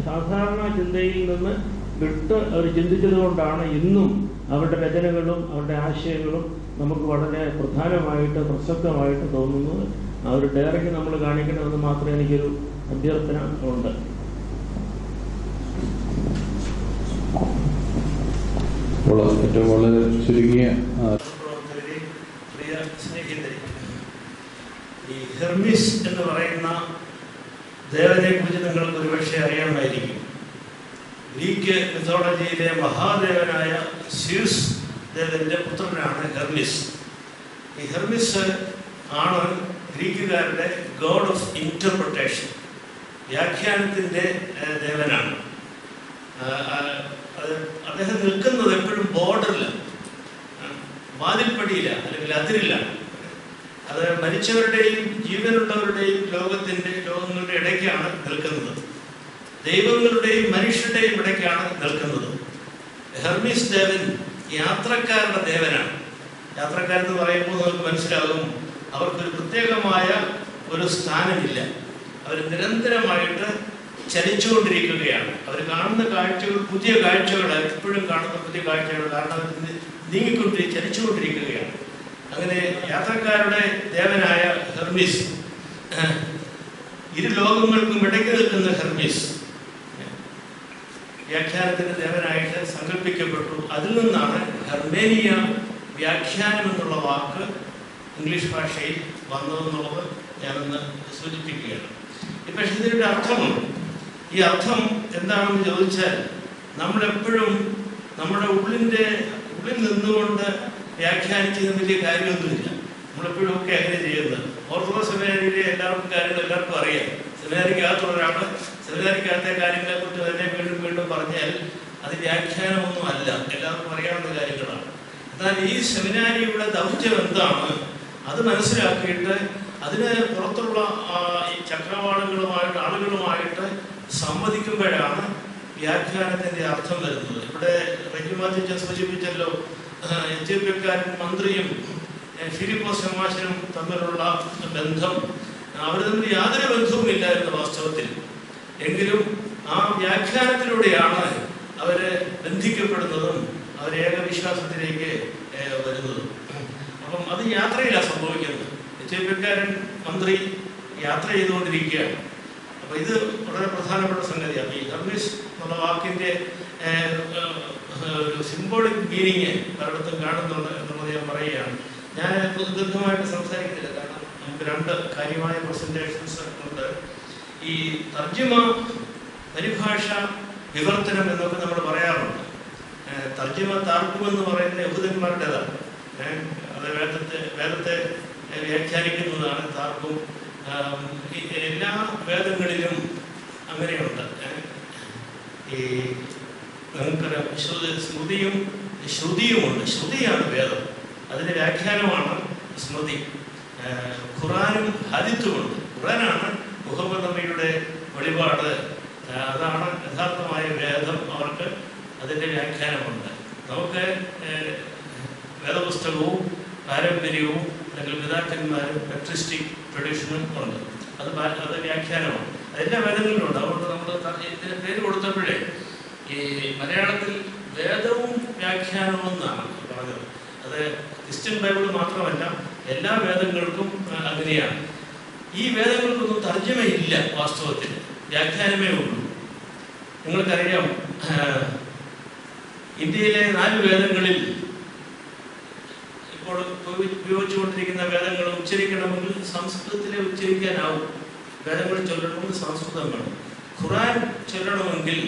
സാധാരണ ചിന്തയിൽ നിന്ന് വിട്ട് അവർ ചിന്തിച്ചത് കൊണ്ടാണ് ഇന്നും അവരുടെ രചനകളും അവരുടെ ആശയങ്ങളും നമുക്ക് വളരെ പ്രധാനമായിട്ട് പ്രസക്തമായിട്ട് തോന്നുന്നത്. ആ ഒരു ഡയറിങ് നമ്മൾ കാണിക്കണമെന്ന് മാത്രമേ എനിക്കൊരു അഭ്യർത്ഥന ഉണ്ട്. ഏറ്റവും വളരെ ചുരുങ്ങിയ പ്രിയ സ്നേഹിതരെ, ഈ ഹെർമിസ് എന്ന് പറയുന്ന ദേവനെ കുറിച്ച് നിങ്ങൾക്ക് ഒരുപക്ഷെ അറിയാമായിരിക്കും. ഗ്രീക്ക് മിത്തോളജിയിലെ മഹാദേവനായ സ്യൂസ് ദേവന്റെ പുത്രനാണ് ഹെർമിസ്. ഈ ഹെർമിസ് ആണ് ഗ്രീക്കുകാരുടെ ഗോഡ് ഓഫ് ഇന്റർപ്രിട്ടേഷൻ, വ്യാഖ്യാനത്തിൻ്റെ ദേവനാണ്. അദ്ദേഹം നിൽക്കുന്നത് എപ്പോഴും ബോർഡറിലാണ്, വാതിൽപ്പടിയില്ല, അല്ലെങ്കിൽ അതിരിലാണ്. അത് മരിച്ചവരുടെയും ജീവനുള്ളവരുടെയും ലോകങ്ങളുടെ ഇടയ്ക്കാണ് നിൽക്കുന്നത്. ദൈവങ്ങളുടെയും മനുഷ്യരുടെയും ഇടയ്ക്കാണ് നിൽക്കുന്നത്. ഹെർമിസ് ദേവൻ യാത്രക്കാരുടെ ദേവനാണ്. യാത്രക്കാരെന്ന് പറയുമ്പോൾ നമുക്ക് മനസ്സിലാകും, അവർക്കൊരു പ്രത്യേകമായ ഒരു സ്ഥാനമില്ല. അവർ നിരന്തരമായിട്ട് ചലിച്ചുകൊണ്ടിരിക്കുകയാണ്. അവർ കാണുന്ന കാഴ്ചകൾ പുതിയ കാഴ്ചകൾ, എപ്പോഴും കാണുന്ന പുതിയ കാഴ്ചകൾ, കാരണം അവർ ചലിച്ചുകൊണ്ടിരിക്കുകയാണ്. അങ്ങനെ യാത്രക്കാരുടെ ദേവനായ ഹെർമിസ്, ഇരു ലോകങ്ങൾക്കും ഇടയ്ക്ക് നിൽക്കുന്ന ഹെർമിസ് വ്യാഖ്യാനത്തിന്റെ ദേവനായിട്ട് സങ്കല്പിക്കപ്പെട്ടു. അതിൽ നിന്നാണ് ഹെർമേനിയ, വ്യാഖ്യാനം എന്നുള്ള വാക്ക് ഇംഗ്ലീഷ് ഭാഷയിൽ വന്നതെന്നുള്ളത് ഞാനൊന്ന് സൂചിപ്പിക്കുകയാണ്. പക്ഷേ ഇതിൻ്റെ അർത്ഥമുണ്ട്. ഈ അർത്ഥം എന്താണെന്ന് ചോദിച്ചാൽ, നമ്മളെപ്പോഴും നമ്മുടെ ഉള്ളിൽ നിന്നുകൊണ്ട് വ്യാഖ്യാനിക്കുന്ന വലിയ കാര്യമൊന്നുമില്ല. നമ്മളെപ്പോഴും ഒക്കെ അങ്ങനെ ചെയ്യുന്നത്. ഓർത്തഡോക്സ് സെമിനാരിയിലെ എല്ലാവർക്കും അറിയാം. സെമിനാരിക്കകത്തുള്ള ഒരാൾ സെമിനാരിക്കകത്തെ കാര്യങ്ങളെക്കുറിച്ച് തന്നെ വീണ്ടും വീണ്ടും പറഞ്ഞാൽ അത് വ്യാഖ്യാനമൊന്നും അല്ല, എല്ലാവർക്കും അറിയാവുന്ന കാര്യങ്ങളാണ്. എന്നാൽ ഈ സെമിനാരിയുടെ ദൗത്യം എന്താണ് അത് മനസ്സിലാക്കിയിട്ട് അതിന് പുറത്തുള്ള ഈ ചക്രവാളങ്ങളുമായിട്ട് ആളുകളുമായിട്ട് സംവദിക്കുമ്പോഴാണ് വ്യാഖ്യാനത്തിൻ്റെ അർത്ഥം വരുന്നത്. ഇവിടെ റെജിമാറ്റിച്ച് സൂചിപ്പിച്ചല്ലോ, എത്യോപ്യക്കാരൻ മന്ത്രിയും ഫിലിപ്പോസ് ശമാശനും തമ്മിലുള്ള ബന്ധം, അവർ തമ്മിൽ യാതൊരു ബന്ധവുമില്ലായിരുന്നു വാസ്തവത്തിൽ. എങ്കിലും ആ വ്യാഖ്യാനത്തിലൂടെയാണ് അവർ ബന്ധിക്കപ്പെടുന്നതും അവർ ഏകവിശ്വാസത്തിലേക്ക് വരുന്നതും. അപ്പം അത് യാത്രയിലാണ് സംഭവിക്കുന്നത്. എത്യോപ്യക്കാരൻ മന്ത്രി യാത്ര ചെയ്തുകൊണ്ടിരിക്കുകയാണ്. അപ്പോൾ ഇത് വളരെ പ്രധാനപ്പെട്ട സംഗതിയാണ്. ഈ ഹെർമിസ് എന്നുള്ള വാക്കിൻ്റെ ഒരു സിംബോളിക് മീനിങ് പലയിടത്തും കാണുന്നുണ്ട് എന്നുള്ളത് ഞാൻ പറയുകയാണ്. ഞാൻ ദീർഘമായിട്ട് സംസാരിക്കുന്നില്ല, കാരണം നമുക്ക് രണ്ട് കാര്യമായ പ്രസൻറ്റേഷൻസ് ഉണ്ട്. ഈ തർജ്ജിമ, പരിഭാഷ, വിവർത്തനം എന്നൊക്കെ നമ്മൾ പറയാറുണ്ട്. തർജ്ജിമ താർക്കുമെന്ന് പറയുന്ന യഹൂദന്മാരുടേതാണ്. അത് വേദത്തെ വ്യാഖ്യാനിക്കുന്നതാണ് താർക്കും. എല്ലാ വേദങ്ങളിലും അങ്ങനെയുണ്ട്. ഈ നമുക്കറിയാം, ശ്രുതിയുമുണ്ട്. ശ്രുതിയാണ് വേദം, അതിൻ്റെ വ്യാഖ്യാനമാണ് സ്മൃതി. ഖുറാനും ഹദീത്തുമുണ്ട്. ഖുറാനാണ് മുഹമ്മദ് നബിയുടെ വെളിപാട്, അതാണ് യഥാർത്ഥമായ വേദം. അവർക്ക് അതിൻ്റെ വ്യാഖ്യാനമുണ്ട്. നമുക്ക് വേദപുസ്തകവും പാരമ്പര്യവും അല്ലെങ്കിൽ പിതാക്കന്മാരും പെട്രിസ്റ്റിക് ട്രഡീഷനും ഉണ്ട്. അത് വ്യാഖ്യാനമാണ്. അതെല്ലാ വേദങ്ങളിലുണ്ട്. അതുകൊണ്ട് നമ്മൾ ഇതിന് പേര് കൊടുത്തപ്പോഴേ ഈ മലയാളത്തിൽ വേദവും വ്യാഖ്യാനവും എന്നാണ് പറഞ്ഞത്. അത് ക്രിസ്ത്യൻ ബൈബിൾ മാത്രമല്ല, എല്ലാ വേദങ്ങൾക്കും അങ്ങനെയാണ്. ഈ വേദങ്ങൾക്കൊന്നും തർജ്ജമയില്ല, വാസ്തവത്തിൽ വ്യാഖ്യാനമേ ഉള്ളൂ. നിങ്ങൾക്കറിയാം, ഇന്ത്യയിലെ 4 വേദങ്ങളിൽ ഇപ്പോൾ ഉപയോഗിച്ചുകൊണ്ടിരിക്കുന്ന വേദങ്ങൾ ഉച്ചരിക്കണമെങ്കിൽ സംസ്കൃതത്തിലെ ഉച്ചരിക്കാനാവും. വേദങ്ങൾ ചൊല്ലണമെങ്കിൽ സംസ്കൃതം വേണം. ഖുറാൻ ചൊല്ലണമെങ്കിൽ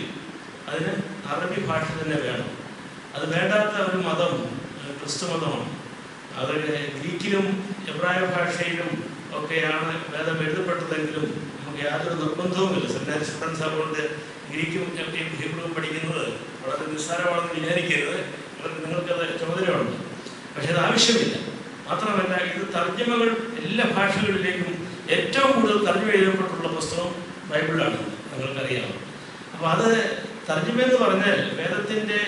അതിന് അറബി ഭാഷ തന്നെ വേണം. അത് വേണ്ടാത്ത ഒരു മതം ക്രിസ്തു മതമാണ്. അത് ഗ്രീക്കിലും എബ്രായ ഭാഷയിലും ഒക്കെയാണ് വേദം എഴുതപ്പെട്ടതെങ്കിലും നമുക്ക് യാതൊരു നിർബന്ധവുമില്ല. സെമിനാരി സ്റ്റുഡൻസ് അതുകൊണ്ട് ഗ്രീക്കും ഹീബ്രുവും പഠിക്കുന്നത് വളരെ നിസ്സാരമാണെന്ന് വിചാരിക്കരുത്. നിങ്ങൾക്കത് ചുമതലയുണ്ട്. പക്ഷെ അത് ആവശ്യമില്ല. മാത്രമല്ല, ഇത് തർജ്ജമകൾ എല്ലാ ഭാഷകളിലേക്കും ഏറ്റവും കൂടുതൽ തർജ്ജമ ചെയ്യപ്പെട്ടുള്ള പുസ്തകം ബൈബിളാണ്. നിങ്ങൾക്കറിയാം. അപ്പോൾ അത് തർജ്ജിമ എന്ന് പറഞ്ഞാൽ വേദത്തിൻ്റെ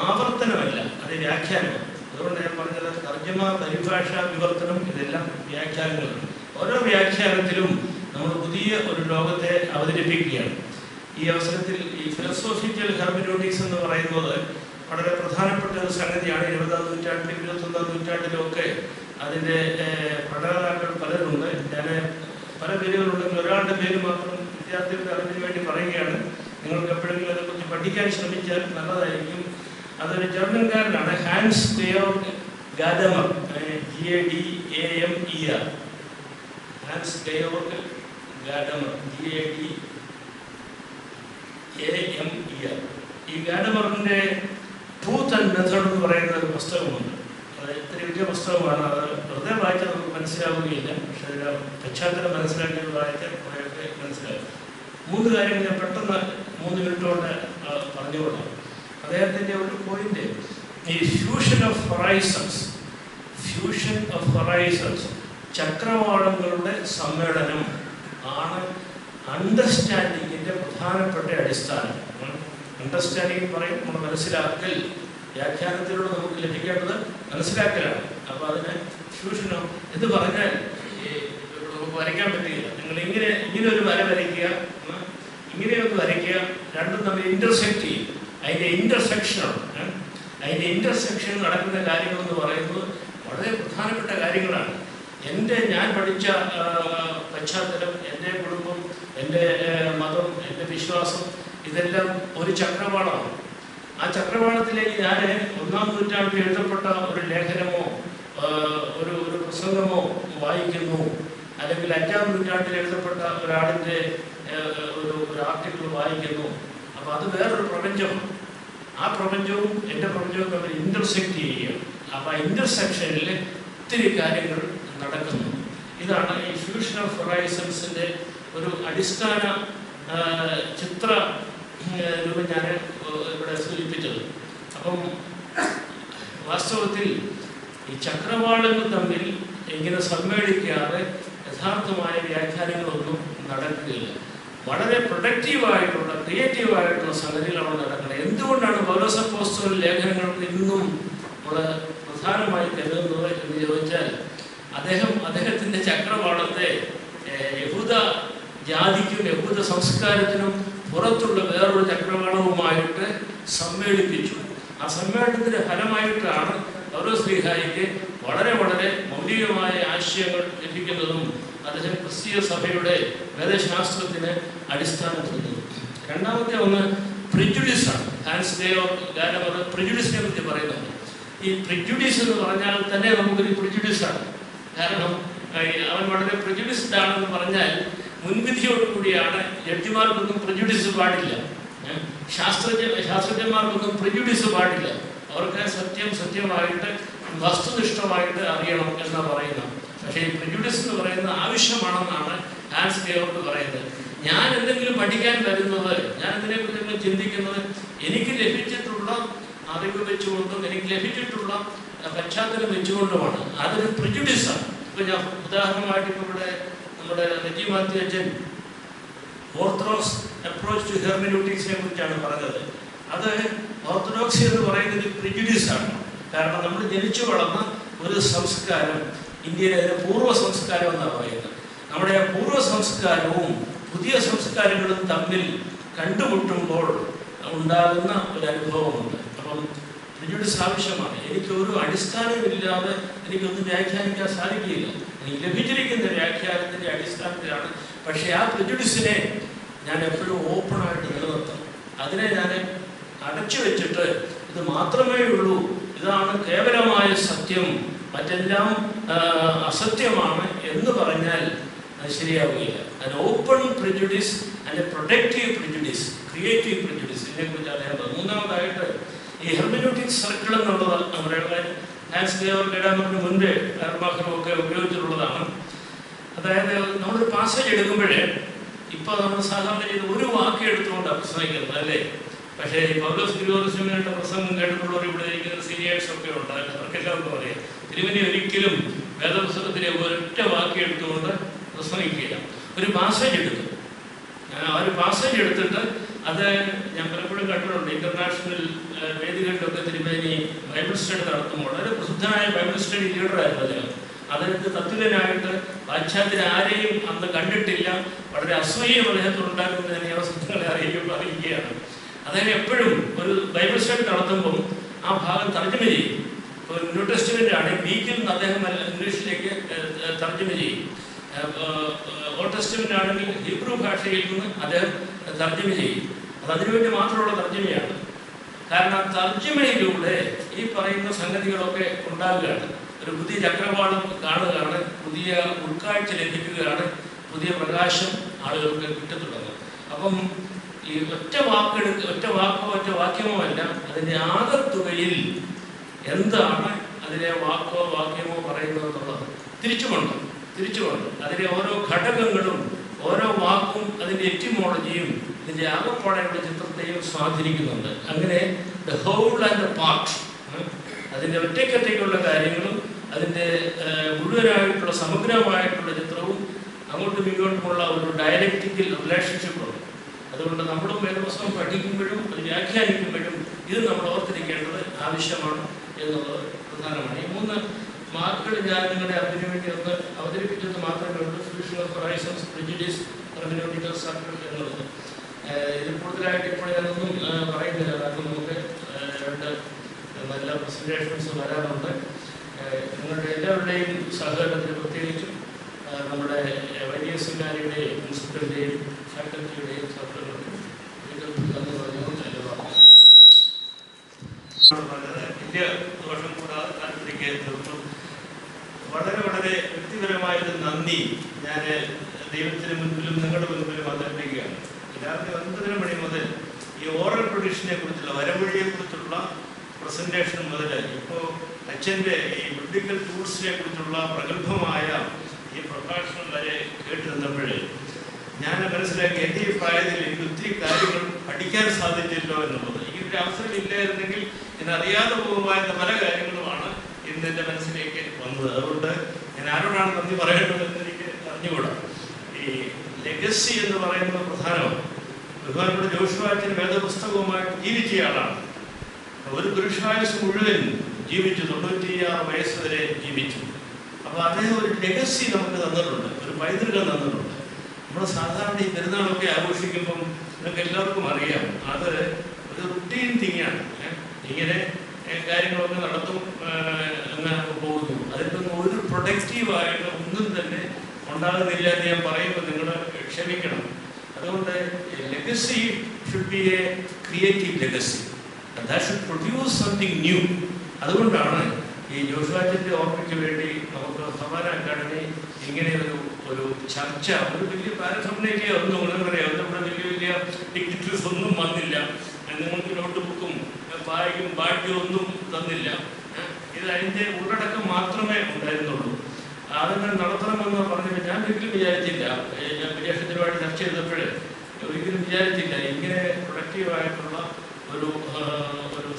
ആവർത്തനമല്ല, അത് വ്യാഖ്യാനമാണ്. അതുകൊണ്ട് ഞാൻ പറഞ്ഞത് തർജ്ജിമ, പരിഭാഷ, വിവർത്തനം ഇതെല്ലാം വ്യാഖ്യാനങ്ങളാണ്. ഓരോ വ്യാഖ്യാനത്തിലും നമ്മൾ പുതിയ ഒരു ലോകത്തെ അവതരിപ്പിക്കുകയാണ്. ഈ അവസരത്തിൽ ഈ ഫിലോസോഫിക്കൽ ഹെർമനോട്ടിക്സ് എന്ന് പറയുന്നത് വളരെ പ്രധാനപ്പെട്ട ഒരു സംഗതിയാണ്. 20-ാം നൂറ്റാണ്ടിലും 21-ാം നൂറ്റാണ്ടിലും ഒക്കെ അതിൻ്റെ പഠനതാക്കൾ പലരുണ്ട്. ഞാൻ പല പേരുകളുണ്ടെങ്കിൽ ഒരാളുടെ പേര് മാത്രം വിദ്യാർത്ഥികളുടെ അറിവിന് വേണ്ടി പറയുകയാണ്. നിങ്ങൾക്ക് എപ്പോഴെങ്കിലും അതേക്കുറിച്ച് പഠിക്കാൻ ശ്രമിച്ചാൽ നല്ലതായിരിക്കും. അതൊരു ജർമ്മൻകാരനാണ്, Hans Georg Gadamer, GADAMER. Hans Georg Gadamer, GADAMER. ഈ ഗാഡമറിൻ്റെ ട്രൂത്ത് ആൻഡ് മെത്തേഡ് എന്ന് പറയുന്ന ഒരു പുസ്തകമുണ്ട്. അത് ഇത്തിരി വലിയ പുസ്തകമാണ്. അത് വെറുതെ വായിച്ചാൽ നമുക്ക് മനസ്സിലാവുകയില്ല. പക്ഷെ അതിൻ്റെ പശ്ചാത്തലം മനസ്സിലാക്കിയത് വായിച്ചാൽ കുറേയൊക്കെ മനസ്സിലാകും. 3 കാര്യങ്ങൾ ഞാൻ പെട്ടെന്ന് 3 മിനിറ്റ് കൊണ്ട് പറഞ്ഞുകൊള്ളാം. അദ്ദേഹത്തിൻ്റെ ഒരു പോയിന്റ്, ഈ ഫ്യൂഷൻ ഓഫ് ഹൊറൈസൺസ്, ചക്രവാളങ്ങളുടെ സമ്മേളനം ആണ് അണ്ടർസ്റ്റാൻഡിങ്ങിൻ്റെ പ്രധാനപ്പെട്ട അടിസ്ഥാനം. അണ്ടർസ്റ്റാൻഡിങ് പറയും നമ്മൾ മനസ്സിലാക്കൽ, വ്യാഖ്യാനത്തിലൂടെ നമുക്ക് ലഭിക്കേണ്ടത് മനസ്സിലാക്കലാണ്. അപ്പോൾ അതിന് ഫ്യൂഷനോ എന്ന് പറഞ്ഞാൽ നമുക്ക് വരയ്ക്കാൻ പറ്റുകയില്ല. നിങ്ങൾ ഇങ്ങനെ ഒരു വര വരയ്ക്കുക, ഇങ്ങനെയൊന്ന് വരയ്ക്കുക, രണ്ടും തമ്മിൽ ഇൻ്റർസെക്റ്റ് ചെയ്യും. അതിൻ്റെ ഇൻ്റർസെക്ഷൻ നടക്കുന്ന കാര്യങ്ങളെന്ന് പറയുന്നത് വളരെ പ്രധാനപ്പെട്ട കാര്യങ്ങളാണ്. ഞാൻ പഠിച്ച പശ്ചാത്തലം, എൻ്റെ കുടുംബം, എൻ്റെ മതം, എൻ്റെ വിശ്വാസം ഇതെല്ലാം ഒരു ചക്രവാളമാണ്. ആ ചക്രവാളത്തിലേക്ക് ഞാൻ 1-ാം നൂറ്റാണ്ടിൽ എഴുതപ്പെട്ട ഒരു ലേഖനമോ ഒരു പ്രസംഗമോ വായിക്കുന്നു, അല്ലെങ്കിൽ 5-ാം നൂറ്റാണ്ടിൽ എഴുതപ്പെട്ട ഒരാളിൻ്റെ ഒരു ആർട്ടിക്കിൾ വായിക്കുന്നു. അപ്പോൾ അത് വേറൊരു പ്രപഞ്ചമാണ്. ആ പ്രപഞ്ചവും എൻ്റെ പ്രപഞ്ചവും തമ്മിൽ ഇൻ്റർസെക്റ്റ് ചെയ്യുകയാണ്. അപ്പോൾ ആ ഇൻ്റർസെക്ഷനിൽ ഒത്തിരി കാര്യങ്ങൾ നടക്കുന്നു. ഇതാണ് ഈ ഫ്യൂഷൻ ഓഫ് ഹൊറൈസൺസിൻ്റെ ഒരു അടിസ്ഥാന ചിത്ര രൂപം ഞാൻ ഇവിടെ സൂചിപ്പിച്ചത്. അപ്പം വാസ്തവത്തിൽ ഈ ചക്രവാളങ്ങൾ തമ്മിൽ ഇങ്ങനെ സമ്മേളിക്കാതെ യഥാർത്ഥമായ വ്യാഖ്യാനങ്ങളൊന്നും നടക്കുകയില്ല. വളരെ പ്രൊഡക്റ്റീവായിട്ടുള്ള, ക്രിയേറ്റീവായിട്ടുള്ള സംഗതികളാണ് നടക്കുന്നത്. എന്തുകൊണ്ടാണ് പൗലോസ് അപ്പോസ്തലൻ ലേഖനങ്ങൾ ഇന്നും നമ്മൾ പ്രധാനമായി കരുതുന്നത് എന്ന് ചോദിച്ചാൽ, അദ്ദേഹത്തിൻ്റെ ചക്രവാളത്തെ യഹൂദ ജാതിക്കും യഹൂദ സംസ്കാരത്തിനും പുറത്തുള്ള വേറൊരു ചക്രവാളവുമായിട്ട് സമ്മേളിപ്പിച്ചു. ആ സമ്മേളനത്തിൻ്റെ ഫലമായിട്ടാണ് പൗലോസ് ശ്ലീഹായ്ക്ക് വളരെ വളരെ മൗലികമായ ആശയങ്ങൾ ലഭിക്കുന്നതും അദ്ദേഹം ക്രിസ്തീയ സഭയുടെ വേദശാസ്ത്രത്തിന് അടിസ്ഥാനം നൽകുന്നത്. രണ്ടാമത്തെ ഒന്ന് പ്രിജുഡിസാണ്. ഹാൻസ് ഗയോർഗ് പ്രിജുഡിസിനെ കുറിച്ച് പറയുന്നുണ്ട്. ഈ പ്രിജുഡിസ് എന്ന് പറഞ്ഞാൽ തന്നെ നമുക്കൊരു പ്രിജുഡിസാണ്. കാരണം അവൻ വളരെ പ്രിജുഡിസ്ഡ് ആണെന്ന് പറഞ്ഞാൽ മുൻവിധിയോടുകൂടിയാണ്. ജഡ്ജിമാർക്കൊന്നും പ്രിജുഡിസ് പാടില്ല, ശാസ്ത്രജ്ഞന്മാർക്കൊന്നും പ്രിജുഡിസ് പാടില്ല. അവർക്ക് സത്യമായിട്ട് വസ്തുനിഷ്ഠമായിട്ട് അറിയണം എന്നാണ് പറയുന്നത്. പക്ഷേ ഈ പ്രിജുഡിസ് എന്ന് പറയുന്നത് ആവശ്യമാണെന്നാണ് ഹാൻസ് ഗയോർഗ് പറയുന്നത്. ഞാൻ എന്തെങ്കിലും പഠിക്കാൻ വരുന്നത്, ഞാൻ ഇതിനെക്കുറിച്ച് ചിന്തിക്കുന്നത് എനിക്ക് ലഭിച്ചിട്ടുള്ള അറിവ് വെച്ചുകൊണ്ടും എനിക്ക് ലഭിച്ചിട്ടുള്ള പശ്ചാത്തലം വെച്ചുകൊണ്ടുമാണ്. അതൊരു പ്രിജുഡിസാണ്. ഇപ്പോൾ ഞാൻ ഉദാഹരണമായിട്ട് ഇപ്പോൾ ഇവിടെ നമ്മുടെ നെറ്റി മാത്യു അച്ഛൻ ഓർത്തഡോക്സ് അപ്രോച്ച് ടു ഹെർമനൂട്ടിക്സിനെ കുറിച്ചാണ് പറഞ്ഞത്. അത് ഓർത്തഡോക്സി എന്ന് പറയുന്നത് പ്രിജുഡിസാണ്. കാരണം നമ്മൾ ജനിച്ചു വളർന്ന ഒരു സംസ്കാരം, ഇന്ത്യയിലെ അതിന് പൂർവ്വ സംസ്കാരം എന്നാണ് പറയുന്നത്. നമ്മുടെ ആ പൂർവ്വ സംസ്കാരവും പുതിയ സംസ്കാരങ്ങളും തമ്മിൽ കണ്ടുമുട്ടുമ്പോൾ ഉണ്ടാകുന്ന ഒരു അനുഭവമുണ്ട്. അപ്പം പ്രിജുഡിസ് ആവശ്യമാണ്. എനിക്കൊരു അടിസ്ഥാനമില്ലാതെ എനിക്കൊന്നും വ്യാഖ്യാനിക്കാൻ സാധിക്കില്ല. എനിക്ക് ലഭിച്ചിരിക്കുന്ന വ്യാഖ്യാനത്തിൻ്റെ അടിസ്ഥാനത്തിലാണ്. പക്ഷേ ആ പ്രിജുഡിസിനെ ഞാൻ എപ്പോഴും ഓപ്പണായിട്ട് നിലനിർത്തണം. അതിനെ ഞാൻ അടച്ചു വെച്ചിട്ട് ഇത് മാത്രമേ ഉള്ളൂ, ഇതാണ് കേവലമായ സത്യം, മറ്റെല്ലാം അസത്യമാണ് എന്ന് പറഞ്ഞാൽ അത് ശരിയാവുകയില്ല. അതിന് ഓപ്പൺ പ്രിജുഡിസ്, അതിൻ്റെ പ്രൊഡക്റ്റീവ് പ്രിജുഡിസ്, ക്രിയേറ്റീവ് പ്രിജുഡിസ്, ഇതിനെക്കുറിച്ചാണ് ഞാൻ പറഞ്ഞത്. മൂന്നാമതായിട്ട് ഈ ഹെർമനൂട്ടിക്സ് സർക്കിൾ എന്നുള്ളത് നമ്മുടെ ഹാൻസ് ഗയോർഗ് ഗാഡമറിന് മുൻപേ ഹെർമാക്കറും ഒക്കെ ഉപയോഗിച്ചിട്ടുള്ളതാണ്. അതായത് നമ്മളൊരു പാസേജ് എടുക്കുമ്പോഴേ, ഇപ്പോൾ നമ്മൾ സാധാരണ ചെയ്ത് ഒരു വാക്ക് എടുത്തുകൊണ്ടാണ് പ്രസംഗിക്കുന്നത് അല്ലേ. പക്ഷേ ഈ പൗലോസ് തിരുവോസ്യങ്ങളുടെ പ്രസംഗം കേട്ടിട്ടുള്ളവർ ഇവിടെ ഇരിക്കുന്ന സീനിയേഴ്സ് ഒക്കെ ഉണ്ട്, അവർക്കെല്ലാവർക്കും അറിയാം. തിരുമേനി ഒരിക്കലും വേദപുസ്തകത്തിലെ ഒരൊറ്റ വാക്ക് എടുത്തുകൊണ്ട് പ്രസംഗിക്കുകയില്ല. ഒരു പാസേജ് എടുക്കും, ആ ഒരു പാസേജ് എടുത്തിട്ട് അത് ഞാൻ പലപ്പോഴും കണ്ടിട്ടുണ്ട്. ഇന്റർനാഷണൽ വേദികളിലൊക്കെ തിരുമേനി ബൈബിൾ സ്റ്റഡി നടത്തുമ്പോൾ വളരെ പ്രസിദ്ധനായ ബൈബിൾ സ്റ്റഡി ലീഡറായിരുന്നു അദ്ദേഹം. അതായത് തത്തുല്യനായിട്ട് പാശ്ചാത്യർ ആരെയും അന്ന് കണ്ടിട്ടില്ല. വളരെ അസൂയം അദ്ദേഹത്തിനുണ്ടാക്കുന്നതിന് അവസരങ്ങളെ അറിയിക്കുകയാണ്. അദ്ദേഹം എപ്പോഴും ഒരു ബൈബിൾ സ്റ്റഡി നടത്തുമ്പം ആ ഭാഗം തർജ്ജമ ചെയ്യും. ഇപ്പോൾ ന്യൂ ടെസ്റ്റ്മെന്റ് ആണ്, ഗ്രീക്കിൽ നിന്ന് അദ്ദേഹം ഇംഗ്ലീഷിലേക്ക് തർജ്ജമ ചെയ്യും. ഓൾഡ് ടെസ്റ്റ്മെന്റ് ആണെങ്കിൽ ഹീബ്രു ഭാഷയിൽ നിന്ന് അദ്ദേഹം തർജ്ജമ ചെയ്യും. അത് അതിനുവേണ്ടി മാത്രമുള്ള തർജ്ജമയാണ്. കാരണം തർജ്ജമയിലൂടെ ഈ പറയുന്ന സംഗതികളൊക്കെ ഉണ്ടാകുകയാണ്. ഒരു പുതിയ ചക്രവാളം കാണുകയാണ്, പുതിയ ഉൾക്കാഴ്ച ലഭിക്കുകയാണ്, പുതിയ പ്രകാശം ആളുകൾക്ക് കിട്ടത്തുടങ്ങും. അപ്പം ഈ ഒറ്റ വാക്യമോ അല്ല, അതിൻ്റെ ആകത്തുകയിൽ എന്താണ് അതിലെ വാക്കോ വാക്യമോ പറയുന്നത് എന്നുള്ളത് തിരിച്ചുകൊണ്ട് അതിലെ ഓരോ ഘടകങ്ങളും ഓരോ വാക്കും അതിൻ്റെ എറ്റിമോളജിയും ഇതിൻ്റെ ആകപ്പാടെയുള്ള ചിത്രത്തെയും സ്വാധീനിക്കുന്നുണ്ട്. അങ്ങനെ the whole and the part, അതിൻ്റെ ഒറ്റയ്ക്കൊറ്റയ്ക്കുള്ള കാര്യങ്ങളും അതിൻ്റെ മുഴുവനായിട്ടുള്ള സമഗ്രമായിട്ടുള്ള ചിത്രവും അങ്ങോട്ടും ഇങ്ങോട്ടുമുള്ള ഒരു ഡയലക്റ്റിക്കൽ റിലേഷൻഷിപ്പുണ്ട്. അതുകൊണ്ട് നമ്മളും വേദപുസ്തകം പഠിക്കുമ്പോഴും അത് വ്യാഖ്യാനിക്കുമ്പോഴും ഇത് നമ്മൾ ഓർത്തിരിക്കേണ്ടത് ആവശ്യമാണ് എന്നുള്ളത് പ്രധാനമാണ്. ഈ 3 മാർക്കുകൾ ഞാൻ നിങ്ങളുടെ അറിവിന് വേണ്ടി ഒന്ന് അവതരിപ്പിച്ചത് മാത്രമേ ഉള്ളൂ. ഫ്യൂഷൻ ഓഫ് ഹൊറൈസൺസ്, പ്രെജുഡീസ്, ഹെർമെനോട്ടിക്കൽ സർക്കിൾ എന്നുള്ളത്. ഇതിൽ കൂടുതലായിട്ട് ഇപ്പോൾ ഞാനൊന്നും പറയുന്നില്ല. കാരണം നമുക്ക് 2 നല്ല പ്രസൻറ്റേഷൻസ് വരാറുണ്ട്. നിങ്ങളുടെ എല്ലാവരുടെയും സഹകരണത്തിന് പ്രത്യേകിച്ചും നമ്മുടെ വലിയ സെമിനാരിയുടെയും പ്രിൻസിപ്പലിൻ്റെയും ഫാക്കൽറ്റിയുടെയും സഹകരണത്തിനും വലിയ ദോഷം കൂടാതെ താല്പര്യಕ್ಕೆ തീർന്നു. വളരെ വ്യക്തിപരമായൊരു നന്ദി ഞാൻ ദൈവത്തിന് മുൻപിലും നിങ്ങളുടെ മുൻപിലും അവതരിപ്പിക്കുകയാണ്. രാവിലെ 9:30 മണി മുതൽ ഈ ഓറൽ ട്രഡീഷനെ കുറിച്ചുള്ള വരമൊഴിയെക്കുറിച്ചുള്ള പ്രസൻറ്റേഷൻ മുതൽ ഇപ്പോൾ അച്ഛൻ്റെ ഈ ബിബ്ലിക്കൽ ടൂൾസിനെ കുറിച്ചുള്ള പ്രഗത്ഭമായ ഈ പ്രഭാഷണം വരെ കേട്ടിരുന്നപ്പോൾ ഞാൻ മനസ്സിലാക്കി എൻ്റെ ഈ പ്രായത്തിൽ എനിക്ക് ഒത്തിരി കാര്യങ്ങൾ പഠിക്കാൻ സാധിച്ചല്ലോ എന്നുള്ളത്. ഈ ഒരു അവസരം ഇല്ലായിരുന്നെങ്കിൽ ഞാൻ അറിയാതെ പോകുമായിരുന്ന പല കാര്യങ്ങളുമാണ് ഇന്ന് എൻ്റെ മനസ്സിലേക്ക് വന്നത്. അതുകൊണ്ട് ഞാൻ ആരോടാണ് നന്ദി പറയേണ്ടതെന്ന് എനിക്ക് അറിഞ്ഞുകൂടാ. ഈ ലെഗസി എന്ന് പറയുന്നത് പ്രധാനമാണ്. ബഹുമാനപ്പെട്ട ജോഷുവ അച്ഛൻ വേദപുസ്തകവുമായിട്ട് ജീവിച്ചയാളാണ്. ഒരു പുരുഷായുസ് മുഴുവൻ ജീവിച്ചു, 96 വയസ്സ് വരെ ജീവിച്ചു. അപ്പോൾ അദ്ദേഹം ഒരു ലെഗസി നമുക്ക് തന്നിട്ടുണ്ട്, ഒരു പൈതൃകം തന്നിട്ടുണ്ട്. നമ്മൾ സാധാരണ ഈ പെരുന്നാളൊക്കെ ആഘോഷിക്കുമ്പം നിങ്ങൾക്ക് എല്ലാവർക്കും അറിയാം, അത് ഒരു റുട്ടീൻ തിങ്ങാണ്. ഇങ്ങനെ കാര്യങ്ങളൊക്കെ നടത്തും, അങ്ങനെ പോകുന്നു. അതിലൊന്നും ഒരു പ്രൊഡക്റ്റീവായിട്ട് ഒന്നും തന്നെ ഉണ്ടാകുന്നില്ല എന്ന് ഞാൻ പറയുമ്പോൾ നിങ്ങൾ ക്ഷമിക്കണം. അതുകൊണ്ട് legacy should be A creative legacy. That should produce something new. അതുകൊണ്ടാണ് ഈ ജോഷുവാച്ചിൻ്റെ ഓർമ്മയ്ക്ക് വേണ്ടി നമുക്ക് സമാന അക്കാഡമി ഇങ്ങനെ ഒരു ചർച്ച, ഒരു വലിയ പാരഫർമേറ്റിയ ഒന്നും പറയാം. നമ്മുടെ വലിയ ഡിഗ്നിറ്റീസ് ഒന്നും വന്നില്ല, നിങ്ങൾക്ക് നോട്ട് ബുക്കും ബാഗും ബാഡ്യവും ഒന്നും തന്നില്ല. ഇത് അതിൻ്റെ ഉള്ളടക്കം മാത്രമേ ഉണ്ടായിരുന്നുള്ളൂ. അതെന്നെ നടത്തണമെന്ന് പറഞ്ഞപ്പോൾ ഞാൻ ഒരിക്കലും വിചാരിച്ചില്ല. ഞാൻ വിദേശത്തിനുമായിട്ട് ചർച്ച ചെയ്തപ്പോൾ ഒരിക്കലും വിചാരിച്ചില്ല ഇങ്ങനെ പ്രൊഡക്റ്റീവായിട്ടുള്ള ഒരു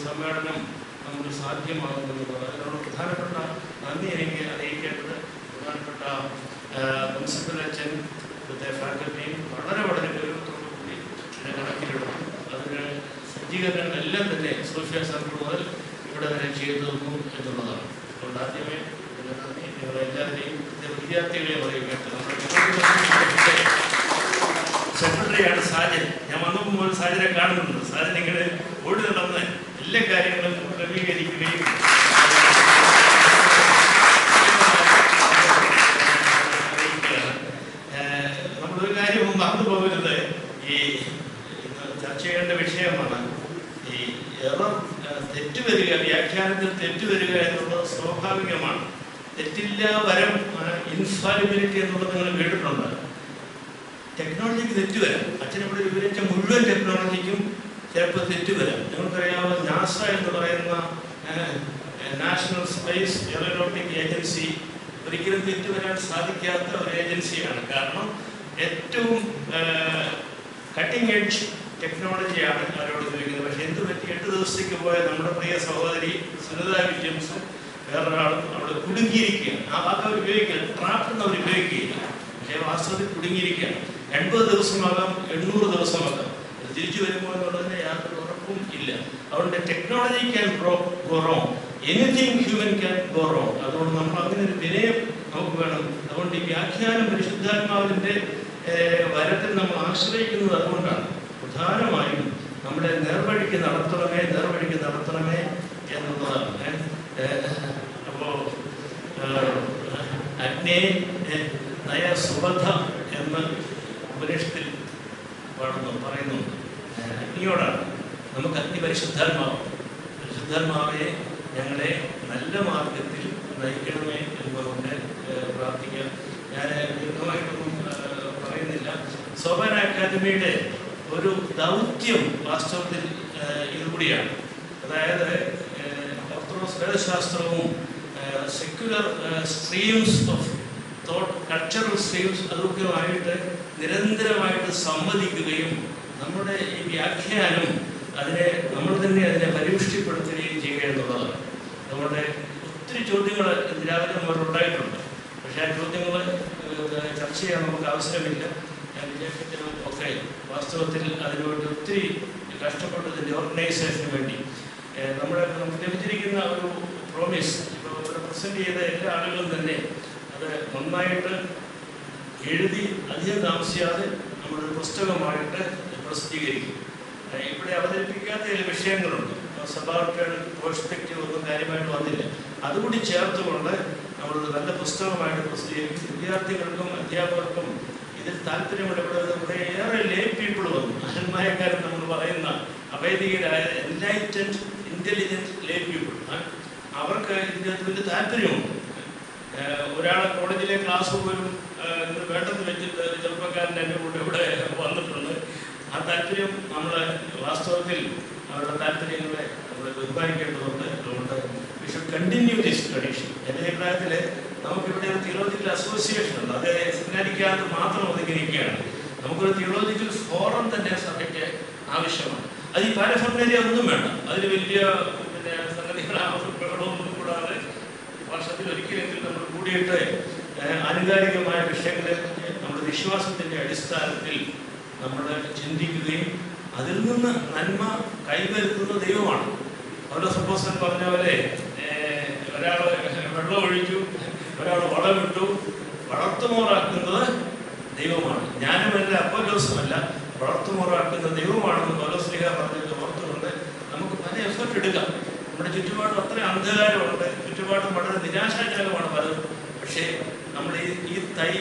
സമ്മേളനം നമുക്ക് സാധ്യമാകുമെന്നുള്ളത്. അതിനോട് പ്രധാനപ്പെട്ട നന്ദി എനിക്ക് അറിയിക്കേണ്ടത് പ്രധാനപ്പെട്ട പ്രിൻസിപ്പൽ അച്ഛൻ, ഇവിടുത്തെ ഫാക്കൽറ്റിയും വളരെ ഗൗരവത്തോടു കൂടി ഇതിനെ കണക്കിലെടുത്തു. അതിന് സജ്ജീകരണങ്ങളെല്ലാം തന്നെ സോഷ്യൽ സർക്കിൾ മുതൽ ഇവിടെ വരെ ചെയ്തു തന്നു എന്നുള്ളതാണ്. അതുകൊണ്ട് ആദ്യമേ ഇതിന് നന്ദി നിങ്ങളെല്ലാവരെയും വിദ്യാർത്ഥികളെയും അറിയിക്കേണ്ടത്. നമ്മുടെ സെക്രട്ടറിയാണ് സാജൻ. ഞാൻ വന്നപ്പോൾ സാജനെ കാണുന്നുണ്ട്. സാജൻ ഇങ്ങനെ ഓടി നടന്ന് എല്ലാ കാര്യങ്ങളും ക്രമീകരിക്കുകയും നമ്മളൊരു കാര്യം മറന്നു പോകരുത്. ഈ ചർച്ച ചെയ്യേണ്ട വിഷയമാണ് ഈ തെറ്റുവരിക, വ്യാഖ്യാനത്തിൽ തെറ്റുവരിക എന്നുള്ളത് സ്വാഭാവികമാണ്. തെറ്റില്ല വരം, ഇൻഫാലിബിലിറ്റി എന്നുള്ളത് നിങ്ങൾ കേട്ടിട്ടുണ്ട്. ടെക്നോളജിക്ക് തെറ്റുവരാം. അച്ഛനിവിടെ വിവരിച്ച മുഴുവൻ ടെക്നോളജിക്കും ചിലപ്പോൾ തെറ്റുവരാം. നിങ്ങൾക്കറിയാവുന്ന നാസ എന്ന് പറയുന്ന നാഷണൽ സ്പേസ് എയറോനോട്ടിക് ഏജൻസി ഒരിക്കലും തെറ്റുവരാൻ സാധിക്കാത്ത ഒരു ഏജൻസിയാണ്. കാരണം ഏറ്റവും കട്ടിംഗ് എഡ്ജ് ടെക്നോളജിയാണ് അവരോട് ഉപയോഗിക്കുന്നത്. പക്ഷേ എന്ത് പറ്റി, 8 ദിവസത്തേക്ക് പോയ നമ്മുടെ പ്രിയ സഹോദരി സുനിത വില്യംസും വേറൊരാളും അവിടെ കുടുങ്ങിയിരിക്കുകയാണ്. ആ വാക്ക് അവർ ഉപയോഗിക്കുകയാണ്. ട്രാപ്പ് എന്ന് അവർ ഉപയോഗിക്കുകയില്ല, പക്ഷേ വാസ്തവത്തിൽ കുടുങ്ങിയിരിക്കുകയാണ്. 80 ദിവസമാകാം, 800 ദിവസമാകാം. തിരിച്ചു വരുമ്പോൾ എന്നുള്ളതിന് യാതൊരു ഉറപ്പും ഇല്ല. അതുകൊണ്ട് technology can go wrong, anything human can go wrong. അതുകൊണ്ട് നമ്മൾ അങ്ങനെ ഒരു വിനയം നമുക്ക് വേണം. അതുകൊണ്ട് ഈ വ്യാഖ്യാനം പരിശുദ്ധാത്മാവിൻ്റെ വരത്തിൽ നമ്മൾ ആശ്രയിക്കുന്നത് അതുകൊണ്ടാണ്. പ്രധാനമായും നമ്മുടെ നേർവഴിക്ക് നടത്തണമേ എന്നുള്ളതാണ്. അപ്പോൾ അഗ്നേ നയ സുബധ എന്ന് ഉപനിഷത്തിൽ പറയുന്നുണ്ട്. അഗ്നിയോടാണ് നമുക്ക് അഗ്നി പരിശുദ്ധാത്മാവെ ഞങ്ങളെ നല്ല മാർഗത്തിൽ നയിക്കണമേ എന്ന് നമുക്ക് പ്രാർത്ഥിക്കാം. ഞാൻ ദീർഘമായിട്ടൊന്നും പറയുന്നില്ല. സോപാന അക്കാദമിയുടെ ഒരു ദൗത്യം വാസ്തവത്തിൽ ഇതുകൂടിയാണ്. അതായത് ഓർത്തഡോക്സ് വേദശാസ്ത്രവും secular streams of thought, cultural streams അതൊക്കെയുമായിട്ട് നിരന്തരമായിട്ട് സംവദിക്കുകയും നമ്മുടെ ഈ വ്യാഖ്യാനം നമ്മൾ തന്നെ അതിനെ പരിപുഷ്ടിപ്പെടുത്തുകയും ചെയ്യുക എന്നുള്ളതാണ്. നമ്മുടെ ഒത്തിരി ചോദ്യങ്ങൾ രാവിലെ നമ്മളുണ്ടായിട്ടുണ്ട്. പക്ഷേ ആ ചോദ്യങ്ങൾ ചർച്ച ചെയ്യാൻ നമുക്ക് അവസരമില്ല. ഞാൻ വിജയത്തിനും ഒക്കെ വാസ്തവത്തിൽ അതിനുവേണ്ടി ഒത്തിരി കഷ്ടപ്പെട്ടതിൻ്റെ ഓർഗനൈസേഷന് വേണ്ടി നമുക്ക് ലഭിച്ചിരിക്കുന്ന ഒരു പ്രോമിസ് ഇപ്പോൾ ഇവിടെ പ്രസൻറ്റ് ചെയ്ത എല്ലാ ആളുകളും തന്നെ അത് നന്നായിട്ട് എഴുതി അധികം താമസിയാതെ നമ്മളൊരു പുസ്തകമായിട്ട് പ്രസിദ്ധീകരിക്കും. ഇവിടെ അവതരിപ്പിക്കാത്ത ചില വിഷയങ്ങളുണ്ട്. സബാർട്ടേൺ പെർസ്പെക്റ്റീവ് ഒന്നും കാര്യമായിട്ട് വന്നില്ല. അതുകൂടി ചേർത്തുകൊണ്ട് നമ്മളൊരു നല്ല പുസ്തകമായിട്ട് പ്രസിദ്ധീകരിക്കും. വിദ്യാർത്ഥികൾക്കും അധ്യാപകർക്കും ഇതിൽ താല്പര്യമുള്ള ഇവിടെ ഏറെ ലേ പീപ്പിൾ വന്നു. അഹന്മായക്കാരൻ നമ്മൾ പറയുന്ന അഭൈതികരായ എൻലൈറ്റൻഡ് ഇൻ്റലിജൻറ്റ് ലേ പീപ്പിൾ, അവർക്ക് ഇതിൻ്റെ വലിയ താല്പര്യമുണ്ട്. ഒരാളെ കോളേജിലെ ക്ലാസ് പോലും ഇന്ന് വേണ്ടെന്ന് വെച്ചിട്ട് ചെറുപ്പക്കാരൻ എൻ്റെ കൂടെ ഇവിടെ വന്നിട്ടുണ്ട്. ആ താല്പര്യം നമ്മൾ വാസ്തവത്തിൽ അവരുടെ താല്പര്യങ്ങളെ നമ്മൾ ബഹുമാനിക്കേണ്ടതുണ്ട്. അതുകൊണ്ട് we should continue this tradition. എൻ്റെ അഭിപ്രായത്തിൽ നമുക്കിവിടെ ഒരു തിയോളജിക്കൽ അസോസിയേഷൻ ഉണ്ട്. അത് സെമിനാരിക്കകത്ത് മാത്രം ഒതുങ്ങിയിരിക്കുകയാണ്. നമുക്കൊരു തിയോളജിക്കൽ ഫോറം തന്നെ സഭയ്ക്ക് ആവശ്യമാണ്. അത് ഈ പാരഫർമേരിയ ഒന്നും വേണ്ട. അതിൽ വലിയ സംഗതികളൊന്നും കൂടാതെ വർഷത്തിൽ ഒരിക്കലെങ്കിലും നമ്മൾ കൂടിയിട്ട് ആനുകാലികമായ വിഷയങ്ങളെ നമ്മുടെ വിശ്വാസത്തിൻ്റെ അടിസ്ഥാനത്തിൽ നമ്മൾ ചിന്തിക്കുകയും അതിൽ നിന്ന് നന്മ കൈവരുത്തുന്ന ദൈവമാണ്. അവിടെ സപ്പോസൻ പറഞ്ഞ പോലെ ഒരാൾ വെള്ളം ഒഴിച്ചു, ഒരാൾ വളമിട്ടു, വളർത്തുമോറാക്കുന്നത് ദൈവമാണ്. ഞാനുമല്ല അപ്പോലോസുമല്ല, വളർത്തുമോറാക്കുന്ന ദൈവമാണെന്ന് പൗലോസ്ലീഹ പറഞ്ഞിട്ട് ഓർത്തുകൊണ്ട് നമുക്ക് പല എഫർട്ട് എടുക്കാം. നമ്മുടെ ചുറ്റുപാടും അത്ര അന്ധകാരമുണ്ട്, ചുറ്റുപാടും വളരെ നിരാശാജനകമാണ് പലതും. പക്ഷേ നമ്മൾ ഈ തൈ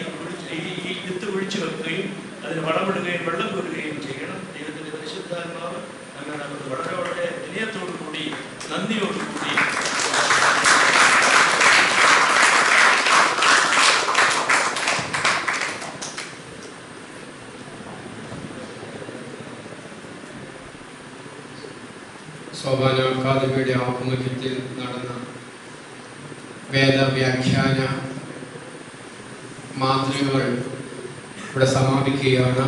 ഈ വിത്ത് കുഴിച്ചു വെക്കുകയും അതിന് വളമിടുകയും വെള്ളം കോരുകയും ചെയ്യണം. ദൈവത്തിൻ്റെ പരിശുദ്ധാത്മാവ് അങ്ങനെ നമുക്ക് വളരെ വളരെ വിനയത്തോടു കൂടി നന്ദിയോടുകൂടി സോപാന അക്കാദമിയുടെ ആഭിമുഖ്യത്തിൽ നടന്ന വേദവ്യാഖ്യാന മാതൃകകൾ ഇവിടെ സമാപിക്കുകയാണ്.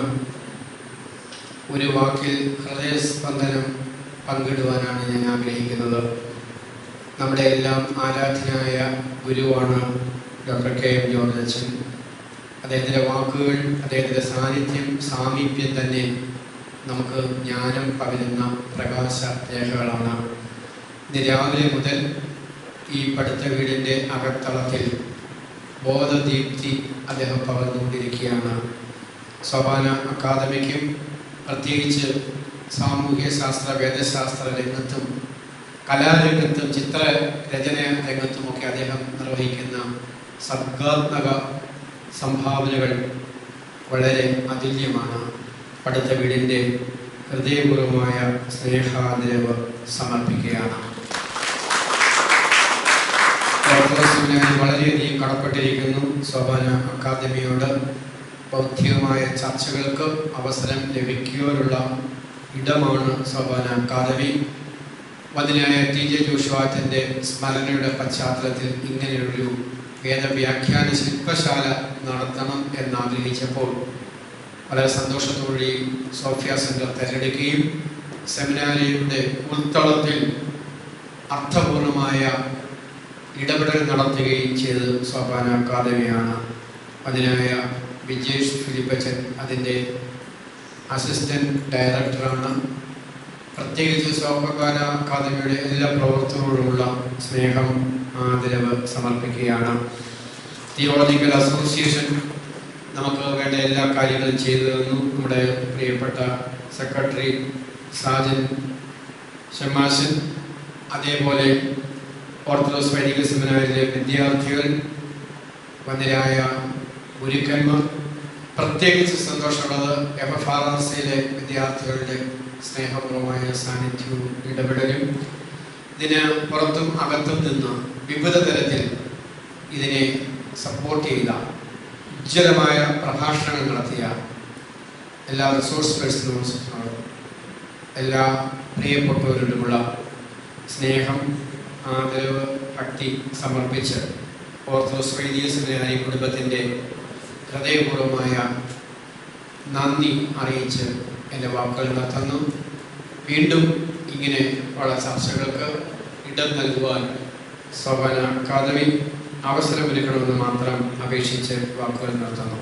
ഒരു വാക്കിൽ ഹൃദയസ്പന്ദനം പങ്കിടുവാനാണ് ഞാൻ ആഗ്രഹിക്കുന്നത്. നമ്മുടെ എല്ലാം ആരാധ്യനായ ഗുരുവാണ് ഡോക്ടർ കെ.എം. ജോർജ് അച്ഛൻ. അദ്ദേഹത്തിൻ്റെ വാക്കുകൾ, അദ്ദേഹത്തിൻ്റെ സാമീപ്യം തന്നെ നമുക്ക് ജ്ഞാനം പകരുന്ന പ്രകാശ രേഖകളാണ്. ഇന്ന് രാവിലെ മുതൽ ഈ പഠിത്ത വീടിൻ്റെ അകത്തളത്തിൽ ബോധദീപ്തി അദ്ദേഹം പകർന്നുകൊണ്ടിരിക്കുകയാണ്. സോപാന അക്കാദമിക്കും പ്രത്യേകിച്ച് സാമൂഹ്യ ശാസ്ത്ര വേദശാസ്ത്ര രംഗത്തും കലാരംഗത്തും ചിത്രരചന രംഗത്തുമൊക്കെ അദ്ദേഹം നിർവഹിക്കുന്ന സർഗാത്മക സംഭാവനകൾ വളരെ അതുല്യമാണ്. പഠിത്ത വീടിൻ്റെ ഹൃദയപൂർവമായ സ്നേഹാദരവ് സമർപ്പിക്കുകയാണ്. വളരെയധികം കടപ്പെട്ടിരിക്കുന്നു. സോപാന അക്കാദമിയോട് ബൗദ്ധികമായ ചർച്ചകൾക്ക് അവസരം ലഭിക്കുവാനുള്ള ഇടമാണ് സോപാന അക്കാദമി. വന്ദനായ TJ ജോഷുവാച്ചൻ്റെ സ്മരണയുടെ പശ്ചാത്തലത്തിൽ ഇങ്ങനെയൊരു വേദവ്യാഖ്യാന ശില്പശാല നടത്തണം എന്നാഗ്രഹിച്ചപ്പോൾ വളരെ സന്തോഷത്തോടെ സോഫിയ സെൻറ്റർ തിരഞ്ഞെടുക്കുകയും സെമിനാരിയുടെ ഉൾത്തളത്തിൽ അർത്ഥപൂർണമായ ഇടപെടൽ നടത്തുകയും ചെയ്ത് സോപാന അക്കാദമിയാണ്. അതിനായ വിജേഷ് ഫിലിപ്പച്ചൻ അതിൻ്റെ അസിസ്റ്റൻറ്റ് ഡയറക്ടറാണ്. പ്രത്യേകിച്ച് സോപാന അക്കാദമിയുടെ എല്ലാ പ്രവർത്തനങ്ങളോടുമുള്ള സ്നേഹം ആദരവ് സമർപ്പിക്കുകയാണ്. തിയോളജിക്കൽ അസോസിയേഷൻ നമുക്ക് വേണ്ട എല്ലാ കാര്യങ്ങളും ചെയ്തു തന്നു. നമ്മുടെ പ്രിയപ്പെട്ട സെക്രട്ടറി സാജൻ ഷമാശൻ, അതേപോലെ ഓർത്തഡോക്സ് വൈദിക സെമിനാരിലെ വിദ്യാർത്ഥികൾ, വന്യരായ ഗുരുക്കന്മാർ, പ്രത്യേകിച്ച് സന്തോഷമുള്ളത് FFRRCയിലെ വിദ്യാർത്ഥികളുടെ സ്നേഹപൂർവമായ സാന്നിധ്യവും ഇടപെടലും, ഇതിന് പുറത്തും അകത്തും നിന്ന് വിവിധ തരത്തിൽ ഇതിനെ സപ്പോർട്ട് ചെയ്ത, ഉജ്ജ്വലമായ പ്രഭാഷണങ്ങൾ നടത്തിയ എല്ലാ റിസോഴ്സ് പേഴ്സണോടും എല്ലാ പ്രിയപ്പെട്ടവരോടുമുള്ള സ്നേഹം, ആദരവ്, ഭക്തി സമർപ്പിച്ച് ഓർത്തഡോക്സ് വൈദിക സെമിനാരി കുടുംബത്തിൻ്റെ ഹൃദയപൂർവമായ നന്ദി അറിയിച്ച് എൻ്റെ വാക്കുകൾ നിർത്തുന്നു. വീണ്ടും ഇങ്ങനെ ഉള്ള ചർച്ചകൾക്ക് ഇടം നൽകുവാൻ സോപാന അക്കാദമി അവസരമൊരുക്കണമെന്ന് മാത്രം അപേക്ഷിച്ച് വാക്കുകൾ നിർത്തുന്നു.